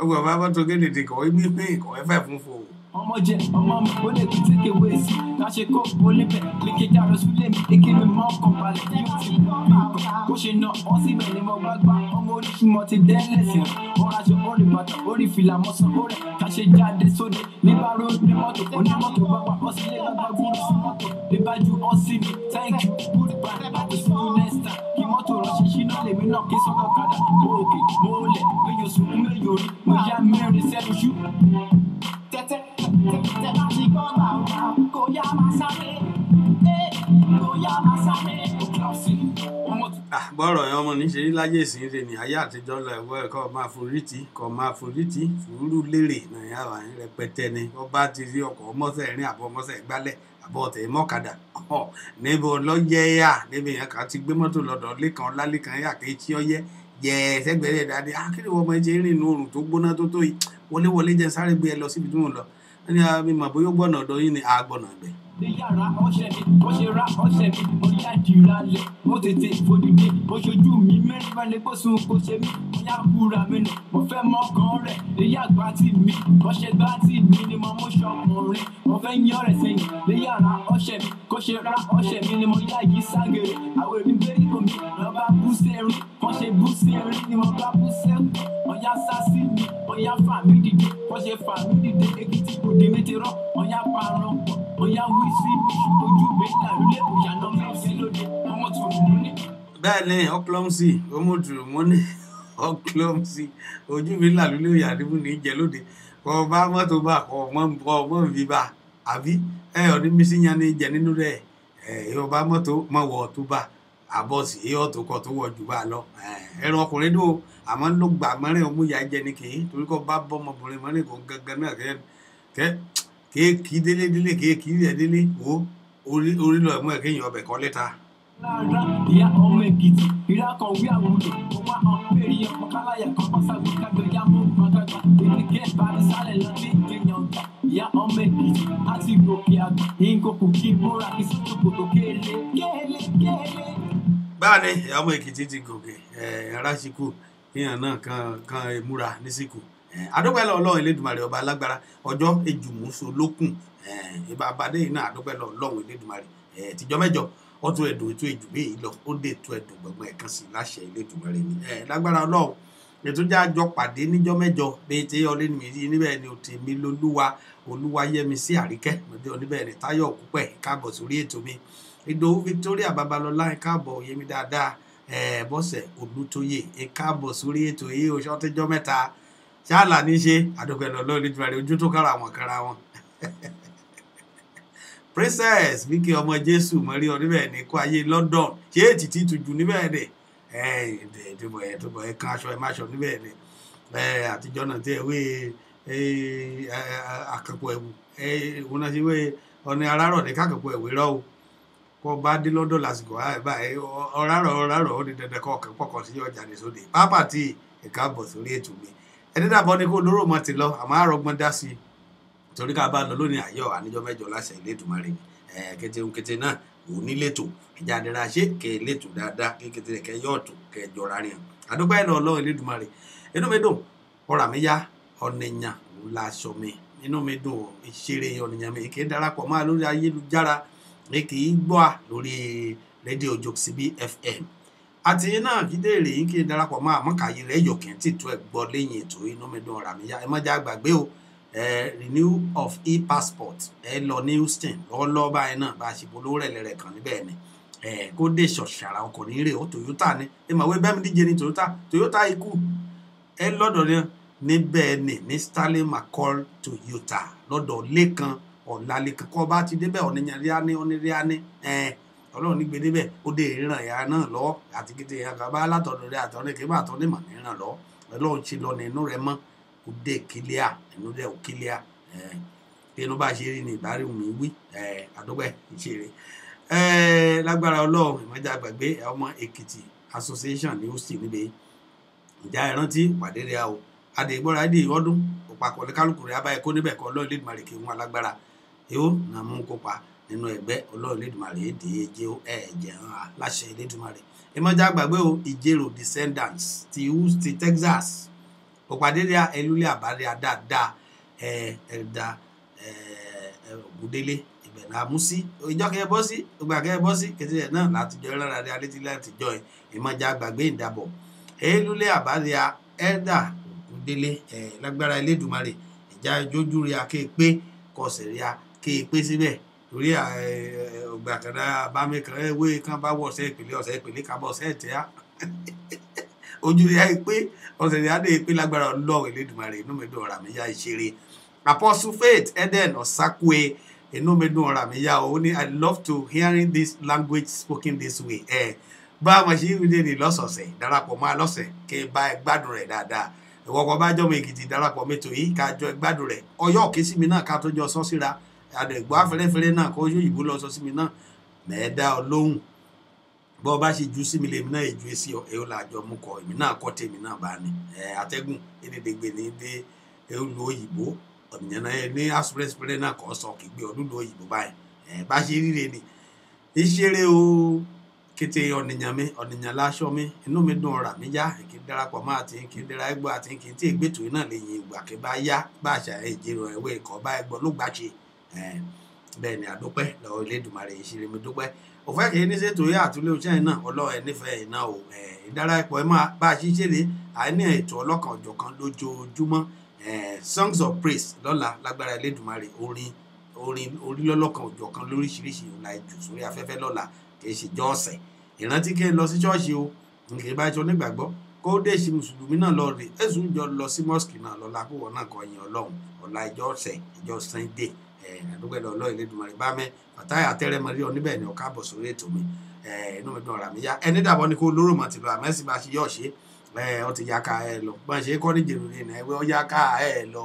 Ọgbọ̀n bá bọ́ tó kéde kọ̀ ibi pé ìkọ̀ ẹ̀fẹ̀ fún fò. Ọmọ jẹ ọmọ mi ó lè tún take away sí láṣẹ kó olébẹ̀ lékejì àròsúlẹ̀ mi èké mi mọ́ ọkàn balẹ̀ kí ó ti bí ìpẹ́ bó ṣe na ọ́ síbẹ̀ ni mo bá gbà ọmọ oníṣùmọ̀ ti dẹ́lẹ̀sìn ọ̀rọ̀ aṣọ orí bàtà orí fìlà mọ́sán orí káṣe jáde sóde níbàárò ní mọ́tò onímọ́tò bá wà ọ́ sílé lágbá gbúrú sí mọ́tò níbàjú ọ́ sí mi thank you goodbye àti see you next time kí mọ́tò ránṣẹ́ ṣínà lèmi náà kí sọ́kọ̀ kadà òkè mọ́lẹ̀ péye sùn méyò rí mo yá mẹ́rin sẹ́nu ṣú. Tẹ́tẹ́ bá ti gbọ́ bàbá kò yá máa sáré kò yá máa sáré. Bọ́rọ̀ yẹn ọmọ níṣe rí láyé ìsìn rẹ̀ ní ayé àtijọ́ lọ ẹ̀wọ́ ẹ̀kọ́ máa forítì fúrú lérè nàìjíríà wà ní rẹpẹtẹ ni wọ́n bá ti rí ọkọ̀ ọmọọ̀sẹ̀ rìn àbọ̀ ọmọọ̀sẹ̀ gbálẹ̀ àbọ̀ ọ̀tẹ̀ mọ́kadà níbo lọ́yẹ́yà níbi yẹn kan ti gbé mọ́tò lọ́dọ̀ lẹ́kan lálẹ́kan yà kí tí ọyẹ́ yẹ ẹ̀ẹ́sẹ̀gbẹ̀rẹ̀ dáadé kí ni wọ́n mọ ẹ̀jẹ̀ rìn inú oòrùn tó gbóná tó yìí wọlé jẹ́ sáré gbé ẹ lọ síbi tí wọ́n lọ ẹni àmì mọ̀ bóyá gbọ́nà ọ̀dọ̀ yín ni àgbọ̀nà ẹ̀gbẹ́. Yàrá ọ̀ṣẹ̀ mi, bó ṣe ra ọ̀ṣẹ̀ mi, mo yá ìdìrà lẹ̀, mo tètè fòdìdé, mo ṣojú mi mẹ́rin bá lè kó sun kó ṣe mí, mo yá búra mi nù, mo fẹ́ mọ́kàn rẹ̀, èyí àgbà tí mi, ọ̀ṣẹ̀ gbá tí mi ni mo mú ṣọkùnrin, mo fẹ́ yan rẹ̀ sẹ́yìn, lé yàrá ọ̀ṣẹ̀ mi, kó ṣe ra ọ̀ṣẹ̀ mi ni mo yá yí ságèrè, àwọn èmi gbérí omi, lọ bá bú sẹ́rin, wọ́n ṣe bú sẹ́rin ni mo bá bú sẹ́kù, wọ́n yá sá sí mi, wọ́n yá fà mí dìde, wọ́n ṣe fà mí dìde, Èkìtì kò dé méjì rán, wọ́n yá parun pọ̀, wọ́n yá wí sí mi, ojú mi là lé òyànà mi sí lóde, ọmọ tó lù ní. Bẹ́ẹ̀ ni ọklọ́mùsì ọmọ tó mú ní ọklọ́mùsì ojú mi là lé òyànà mi ní jẹ lóde kọ́ bá mọ́tò bá kọ́ ọmọ mi bá àbí ọdún mi sí yan ní jẹ nínú rẹ̀ yóò bá mọ́tò mọ́ wọ̀ tó bá àbọ̀sì yóò tó kọ́ tó wọ̀ jù bá lọ ẹ̀rọ ọkùnrin dùn àmọ́ ló gbà mọ́rin ọmú ìyá jẹ ní kìí torí kọ́ bá bọ́ ọmọbìnrin mọ́rin kò gangan náà kéèkì délé kéèkì rẹ̀ délé wo orí lọ ẹ̀mú ẹ̀ kéèyàn ọbẹ̀ kọ́ lẹ́ta. Lára ìyá ọmọ Èkìtì, ìrá kan wí àwùjọ, mo wá hàn péré ọmọ káláyà kan pàṣàgbé kájọ yá mú gbàgbàgbà. Èmi gẹ̀ bá ní sálẹ̀ lọ sí ìgbéyàn gbà. Ìyá ọmọ Èkìtì, á ti gòkè àgbà. Ìkòkò kí n múra kí sójú kòtò kéèlé. Báà ni ìyá ọmọ Èkìtì ti gòkè aráṣíkù kíyàn náà kan múra nísìkò. Adúpẹ́ lọ Ọlọ́run Elédùmarè ọba alágbára ọjọ́ ejùmúso lókùn ìbá abadé yìí náà adúpẹ́ lọ Ọlọ́run Elédùmarè tìjọ́ mẹ́jọ ọtún ẹ̀dùn ètò ìjù bí èyí lọ ó dé ètò ẹ̀dùn gbọ̀ngbọ̀n ẹ̀kan sí láṣẹ Elédùmarè ni lágbára Ọlọ́run ètò jẹ́ àjọ pàdé níjọ́ mẹ́jọ bíi tí ọlẹ́ni mi yìí níbẹ̀ ni òtí mi lolúwa Olúwayẹmisí Àríkẹ́ mọ̀dé oníbẹ̀ ni Táyọ̀ Òkúpẹ̀ káàbọ̀ sórí ètò mi Ìdòwú Victoria Babalọlá káàbọ̀ yẹmi dáadáa Bọ́sẹ̀ Olútóyè káàbọ̀ sórí ètò yìí oṣù ọtẹ́jọ́ mẹ́ta ṣáàlà ní ṣe àdúpẹ́ lọ́lọ́ Elédùmarè ojú tó kára wọn Princess Vicky ọmọ Jésù mọ̀rí ọ níbẹ̀ ní kó ayé London ṣé ètì tí tuju níbẹ̀ dẹ̀ tó kan aṣọ ẹ̀ máṣọ níbẹ̀ dẹ̀ àtijọ́ náà tí ẹ wé àkàpọ̀ ẹ̀wù òun náà ṣe wé ọ̀nà arárọ̀ ní kákàpọ̀ ẹ̀wù rọ́ o kọ́ bá dé London lásìkò báyìí ọ̀rárọ̀ ó ní dandan kọ́ ọ̀kan pọ̀kọ̀ sí ọjà ní sóde pápá tí ẹ̀ka bọ̀ sórí ètò mi ẹni dàbọ̀ ni kó lóró mọ́ ti lọ àmọ́ àrọ̀gbọ́n dá sí i torí ká bá lọ lónìí àyọ̀ àníjọ́ mẹ́jọ láṣẹ Elédùmarè kété náà ò ní lẹ́tò ìjà àdẹ́rà ṣe kẹ́ lẹ́tò dáadáa kété kẹ́ yọ̀ọ̀tò kẹ́ jọra rìn àdúgbò ẹ̀ lọ Ọlọ́run Elédùmarè inú mi dùn ọ̀rà mi yá ọ̀nìyàn láṣọ mi inú mi dùn ìṣeré ọ̀nìyàn mi kì í darapọ̀ máa lórí ayélujára kì í gbọ́ lórí rédíò Jokesibi FM àti náà kí déèrè yín kí n darapọ̀ máa mọ́kàyé rẹ̀ yọ̀kẹ́ tìtú ẹ̀ gbọ́ lẹ́yìn ètò inú mi dùn ọ̀rà mi yá ẹ má já gbàgbé o renew of e-passport lọ ní Houston lọ́wọ́lọ́wọ́ báyìí náà bá a ṣe polówó rẹ̀ lẹ́rẹ̀ kan níbẹ̀ ni kó dé ṣọ̀ṣàrà ọkọ̀ ní rè ó Toyota ni ẹ mà wé bẹ́ẹ̀ mi díje ní Toyota ikú lọ́dọ̀ ni níbẹ̀ ni ní Stanley McCall Toyota lọ́dọ̀ Lẹ́kan Ọ̀làlẹ́kan kọ́ bá ti débẹ̀ ọ̀nìyànríání Ọlọ́run ní gbé débẹ̀ ó dé ìran ìyá náà lọ àti kété àgbà látọ̀dọ̀ rẹ̀ àtọ̀rẹ́ kí bá àtọ̀rẹ́ mà ní ìran lọ Ọlọ́run ṣe lọ ní inú rẹ̀ mọ́ òde kílíà ẹnu dẹ ò kílíà inú bá ṣe rí ní ìbárí mi wí àdúgbò ìṣeré lágbára Ọlọ́run ìmọ̀já gbàgbé ọmọ Èkìtì association ní Houston níbẹ̀ ìjà ìrántí pàdé rẹ̀ o adègbọ́ra ẹ̀dì ọdún òpapọ̀ ní kálukú rẹ̀ abáyé kó níbẹ̀ kọ́ Ọlọ́run Elédùmarè kí wọ́n alágbára yóò nà mú kópa nínú ẹgbẹ́ Ọlọ́run Elédùmarè èdè ẹ̀jẹ̀ hàn láṣẹ Elédùmarè ìmọ̀já gbàgbé o Ìjẹ̀rò descendants ti Texas òpàdédé ẹlúlé àbárẹ dáadáa ẹ̀dá ògúndélé ibẹ̀ náà mú sí ìjọ kẹ́ bọ́ sí ìgbà kẹ́ bọ́ sí kété ẹ̀ náà látijọ́ lára rẹ̀ alẹ́ tí látijọ́ ẹ̀ ìmọ̀já gbàgbé ìdàbọ̀ ẹlúlé àbárẹ ẹ̀dá ògúndélé lágbára Elédùmarè ìjà ìjójú rẹ̀ akéèpé kọsẹ̀ rẹ̀ akéèpé síbẹ̀ torí ọgbà kan náà bámẹ́kan ẹ̀wé kan bá wọ̀ ọ̀sẹ̀ ìpìlẹ̀ kábọ̀ ọ̀sẹ̀ ẹ̀tẹ́ ojú rẹ̀ ayé pé ọ̀sẹ̀ rẹ̀ adé pé lágbára Ọlọ́run Elédùmarè inú mi dùn ọ̀rà mi yá ìṣeré Apostle Faith Eden Osakwe inú mi dùn ọ̀rà mi yá o ní I love to hearing this language spoken this way bá a mọ̀ sí ìrìndé ní lọ́sọ̀ọ̀sẹ̀ darapọ̀ máa lọ́sẹ̀ kí n bá ẹ gbádùn rẹ̀ dáadáa ìwọ̀pọ̀ bá jọ́mọ Èkìtì darapọ̀ mẹ́tò yìí ká jọ ẹ gbádùn rẹ̀ Ọ̀yọ́ òkè sí mi náà ká tó jọ sọ́ síra àdẹ̀gbọ́ afẹ́rẹ́fẹ́rẹ́ náà kó yóò lọ sọ sí mi náà mẹ́ẹ̀ẹ́dá Ọlọ́hun bọ́ bá ṣe ju sí mi lèmi náà èjú sí ọ èyí làjọ mú kọ èmi náà kọ́ tèmi náà bá ní atẹ́gùn èdèdègbè ní dé olú òyìnbó ọ̀nìyàn náà ní asúrẹ́sìpẹ́rẹ́ náà kọ́ sọ kì í gbé ọdún òyìnbó báyìí bá ṣe ríre ni ìṣeré o kété ọ̀nìyàn láṣọ mi inú mi dùn ọ̀rà mi yá kí n darapọ̀ máa ti kí n dara ẹgbọ́ àti kí n tí ègbètò náà lè yin ìgbà kí bá yá bá àṣà ìjẹrò ẹ̀wé ìkọ́ bá ẹgbọ́ ló gbàṣe bẹ́ẹ̀ ni àdúpẹ́ lọ́wọ́ Elédùmarè ìṣeré mi dúpẹ́ òfẹ́ kìí ní ṣètò yá àtúlé oṣẹ́ iná Ọlọ́run ẹ̀ nífẹ̀ẹ́ iná o ìdárayẹ̀pọ̀ ẹ̀ máa bá a ṣiṣẹ́ lé àìní ètò ọlọ́kan ọ̀jọ̀kan lójoojúmọ́ songs of praise lọ́la lágbára Elédùmarè orin lọ́lọ́kan ọ̀jọ̀kan lóríṣiríṣi ọ̀la ìjù sórí afẹ́fẹ́ lọ́la kìí ṣe jọ́ ọ̀sẹ̀ ìrántí kí n lọ sí ṣọ́ọ̀ṣì o kì í bá ṣe onígbàgbọ́ kó dé ṣe mùsùlùmí náà lọ rè ẹ̀sùn jọ lọ sí mọ́sìkì náà lọ́la kó wọ́n náà kọ́ yin Ọlọ́run ọ̀la ìjọ ọ̀sẹ̀ ìjọ Sunday àdúgbò Ọlọ́run Elédùmarè bá mẹ́ Fàtáyà Tẹ́rẹ́mọrí oníbẹ̀ ni ọ̀ká bọ̀ sórí ètò mi inú mi dùn ọ̀rà mi yá ẹni dàbọ̀ ni kó lóró mọ̀ ti lọ àmẹ́sì bá ṣe yọ̀ ṣe ọ ti yá ká ẹ lọ bọ́n ṣe kọ́ ní jèrò ní ẹ̀wẹ́ ọ yá ká ẹ lọ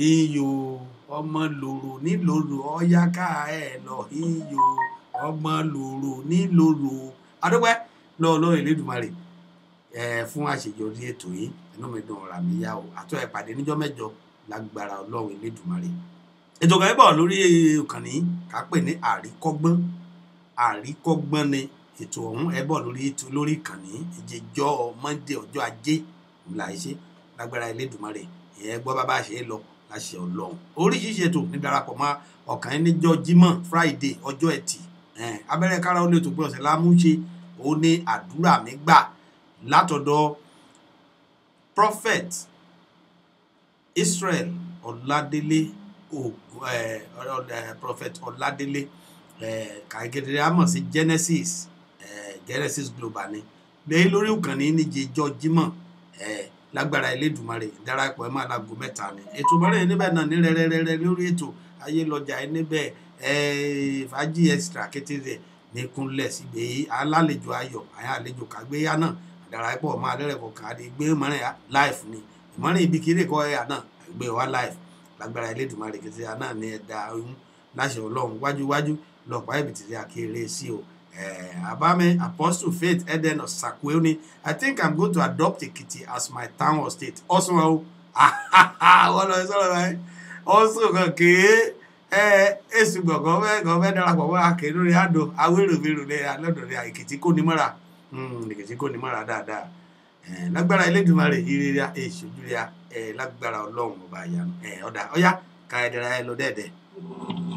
iyò ọmọ lòrò nílòrò ọyá ká ẹ lọ iyò ọmọ lòrò nílòrò adúpẹ́ lọ́ọ́ Elédùmarè fún àṣeyọrí ètò yìí inú mi dùn ọ̀rà mi yá o àtọ́ ẹ̀ pàdé níjọ́ mẹ́jọ lágbára Ọlọ́run Elédùmarè ètò kan bọ̀ lórí ìkànnì ká pè ní àríkọ́gbọ́n ni ètò ọ̀hún ẹ bọ̀ lórí ìkànnì ìjẹjọ́ Monday ọjọ́ ajé ńlá iṣẹ́ lágbára Elédùmarè ìyẹn gbọ́ bá ṣe é lọ láṣẹ Ọlọ́run oríṣiríṣi ètò ní darapọ̀ mọ́ ọ̀kan níjọ́ Jímọ̀ Friday ọjọ́ Ẹtì abẹ́rẹ́ kára ó lè tó gbé ọ̀sẹ̀ lámúṣe ó ní àdúrà mi gbà látọ̀dọ̀ Prophet Israel Ọládélé Prophet Ọládélé kàgẹ́dẹ́rẹ́ àmọ̀ sí Genesis Global ni lẹ́yìn lórí ìkànnì níjẹjọ́ Jímọ̀ lágbára Elédùmarè darapọ̀ ẹ máa lágo 3 ni ètò bọ́rẹ̀ níbẹ̀ náà ní rẹ́rẹ́rẹ́rẹ́ lórí ètò ayé lọ́jà ẹ níbẹ̀ fàájì extra kékeré ní kúnlẹ̀ síbi alálejò ayọ̀ àyà àlejò kàgbéyà náà darapọ̀ máa lẹ́rẹ̀ kọ̀ọ̀kan àdé gbé mọ́rin live ni ìmọ̀rin ibi kiri kọ́ ẹ̀yà náà gbé wa live lágbára Elédùmarè kékeré náà ní ẹ̀dá oyún láṣẹ Ọlọ́run wájúwájú lọ́pàá ìbìtìrì àkèrè sí o Abame Apostle Faith Eden Osakweoni I think I'm going to adopt Ekiti as my town or state also also okay esu gbọ̀ngàn fẹ́ darapọ̀ mọ́ akẹ́ lórí àdó awéròmérò lẹ́ alọ́dọ̀rẹ́ Èkìtì kò ní mọ́ra Èkìtì kò ní mọ́ra dáadáa lágbára Elédùmarè ìrìnrìn èṣòjúria lágbára Ọlọ́run ọba ìyanu ọ̀dà ọ̀yá káyọ̀dẹ̀ra ẹ lọ dẹ́ẹ̀dẹ́.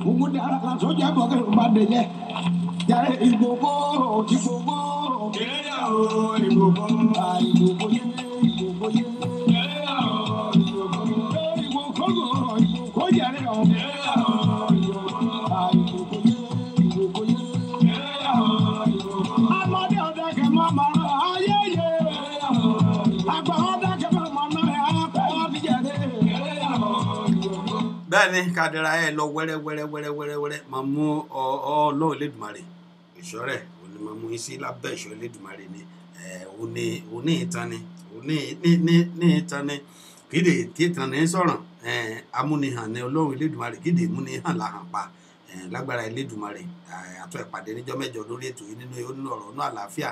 Gbogbo dára la sọ́jà bọ̀ kí ló bá dé yẹ. Jàre ìgbòho ìgbòho. Kéré o ìgbòho. Ìgbòho yé ìgbòho yé. Kéré o ìgbòho. Ìgbòho ìgbòho jàre o. Kéré o ìgbòho. Ìgbòho yé ìgbòho yé. Kéré o ìgbòho. Amọ̀dé ọ̀dà kẹ́ mọ́ mọ́ ayé yé. Àgbà ọ̀dà kẹ́ mọ́ mọ́ náà ẹ̀ fi jàre. Kéré o ìgbòho. Bẹ́ẹ̀ni kàdìrà ẹ lọ wẹ́rẹ́ máa mú Ọlọ́run Elédùmarè ìṣọ́ rẹ̀ òní máa mú sí lábẹ́ ìṣọ́ Elédùmarè ni òní ìtàn ní ìtàn ni kéde tí ìtàn ní sọ̀rọ̀ amúnihàn ní Ọlọ́run Elédùmarè kéde múnihàn làhàn pa lágbára Elédùmarè àtọ́ ìpàdé níjọ́ mẹ́jọ lórí ètò yìí nínú ọ̀rọ̀ náà àlàáfíà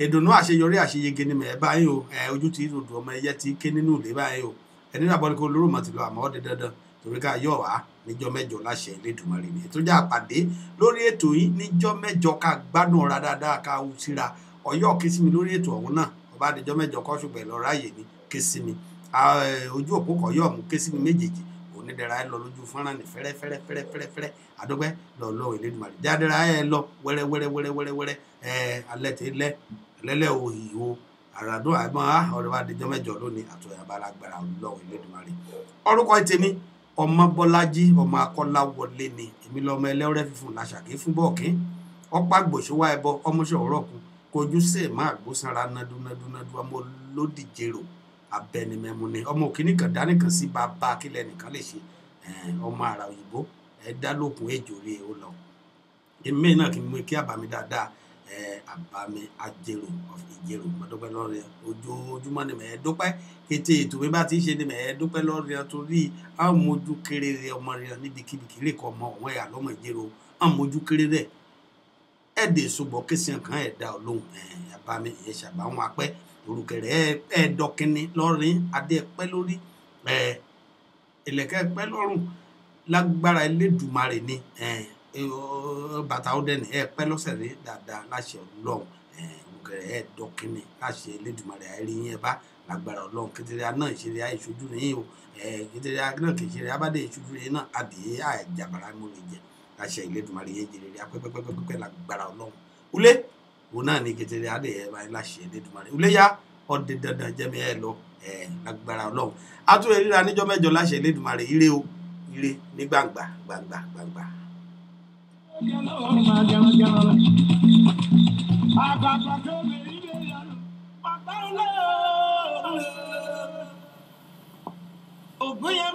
ìdùnnú àṣeyọrí àṣeyege ni mẹ́ẹ̀ báyìí o ojú ti ròdù ọmọ ẹyẹ ti ké nínú ìlé báyìí o ẹni náà bọ́ni kó lóró mọ̀ ti lọ àmọ́ ọ́ dandan torí ká yọ̀ wá níjọ́ mẹ́jọ láṣẹ Elédùmarè ni ètò jà pàdé lórí ètò yìí níjọ́ mẹ́jọ ká gbádùn ọ̀rá dáadáa ká wù síra Ọ̀yọ́ ké sí mi lórí ètò ọ̀hún náà ọba àdéjọ́ mẹ́jọ kọ́ ṣùgbọ́n lọ ráàyè ni ké sí mi ojú òpó kọ̀ yọ̀ mú ké sí mi méjèèjì onídẹ̀ra ẹ lọ lójú fọ́nrán ní fẹ́rẹ́fẹ́rẹ́ àdọ́gbẹ́ lọ́ọ́ Elédùmarè jáde-ra ẹ lọ wẹ́rẹ́ alẹ́ tẹ́ lẹ́lẹ́ òhìhò àràdùn àgbọn ọ̀rọ̀ àdéjọ́ mẹ́jọ lónìí àtọ̀yàbá lágbára lọ́ọ́ Elédùmarè orúkọ ìtẹ̀mí ọmọ Bọ́lájí ọmọ Akọ́láwọlé ni èmi lọmọ ẹlẹ́rẹ́ fífún làṣàkí fún bọ́ọ̀kí ọ̀pá gbòṣùwà ẹbọ ọmọṣẹ́ ọ̀rọ̀kùn kojú sí máa gbósanra nádúnádúnádú ọmọ olódìjèrò abẹnimẹmu ni ọmọ òkìní kan dání kan sí bàbá akílẹ̀ nìkan lè ṣe ọmọ àrà òyìnbó ẹ̀dá lókun èjò rí ó lọ èmi náà kì í mú kí àbámi dáadáa àbámi ajérò ìjérò mọ́dọ́pẹ́ lọ́rẹ́ ojoojúmọ́ ni mẹ́ẹ̀ dúpẹ́ kété ètò mi bá ti ṣe ni mẹ́ẹ̀ dúpẹ́ lọ́rẹ́ torí àwọn mojú kéré rẹ ọmọ rẹ níbikíbi kéré kọ ọmọ ọ̀wọ́n ẹ̀yà lọ́mọ ìjérò àwọn mojú kéré rẹ ẹ̀dẹ̀ ṣùgbọ́n kẹsàn-án kan ẹ̀dá olóhùn àbámi ìyẹn ṣàbá wọn apẹ́ orúkẹrẹ ẹ̀ẹ́dọ́kínní lọ́rin adé ẹ̀pẹ́ lórí ìlẹ̀kẹ̀ ẹ̀pẹ́ lọ́rùn lágbára Elédùmarè ni bàtà ọdẹni ẹ̀pẹ́ lọ́sẹ̀ rí dáadáa láṣẹ Ọlọ́run orúkẹrẹ ẹ̀ẹ́dọ́kínní láṣẹ Elédùmarè àìrí yẹn bá lágbára Ọlọ́run kékeré náà ìṣeré àìṣojú rẹ̀ o kékeré náà kì í ṣeré abádé ìṣojú rẹ̀ náà adìyẹ àjàbára mo lè jẹ láṣẹ Elédùmarè yẹn jèrè apẹ́pẹ́pẹ́pẹ́ lágbára Ọlọ́run ulé òun náà ní kékeré adé ẹ̀ báyìí láṣẹ Elédùmarè ulé yá ọdẹ dandan jẹ́mi ẹ̀ lọ lágbára Ọlọ́run àtúwẹ̀ ríra níjọ́ mẹ́jọ láṣẹ Elédùmarè ire o ire ní gbangba. Ògùn yẹn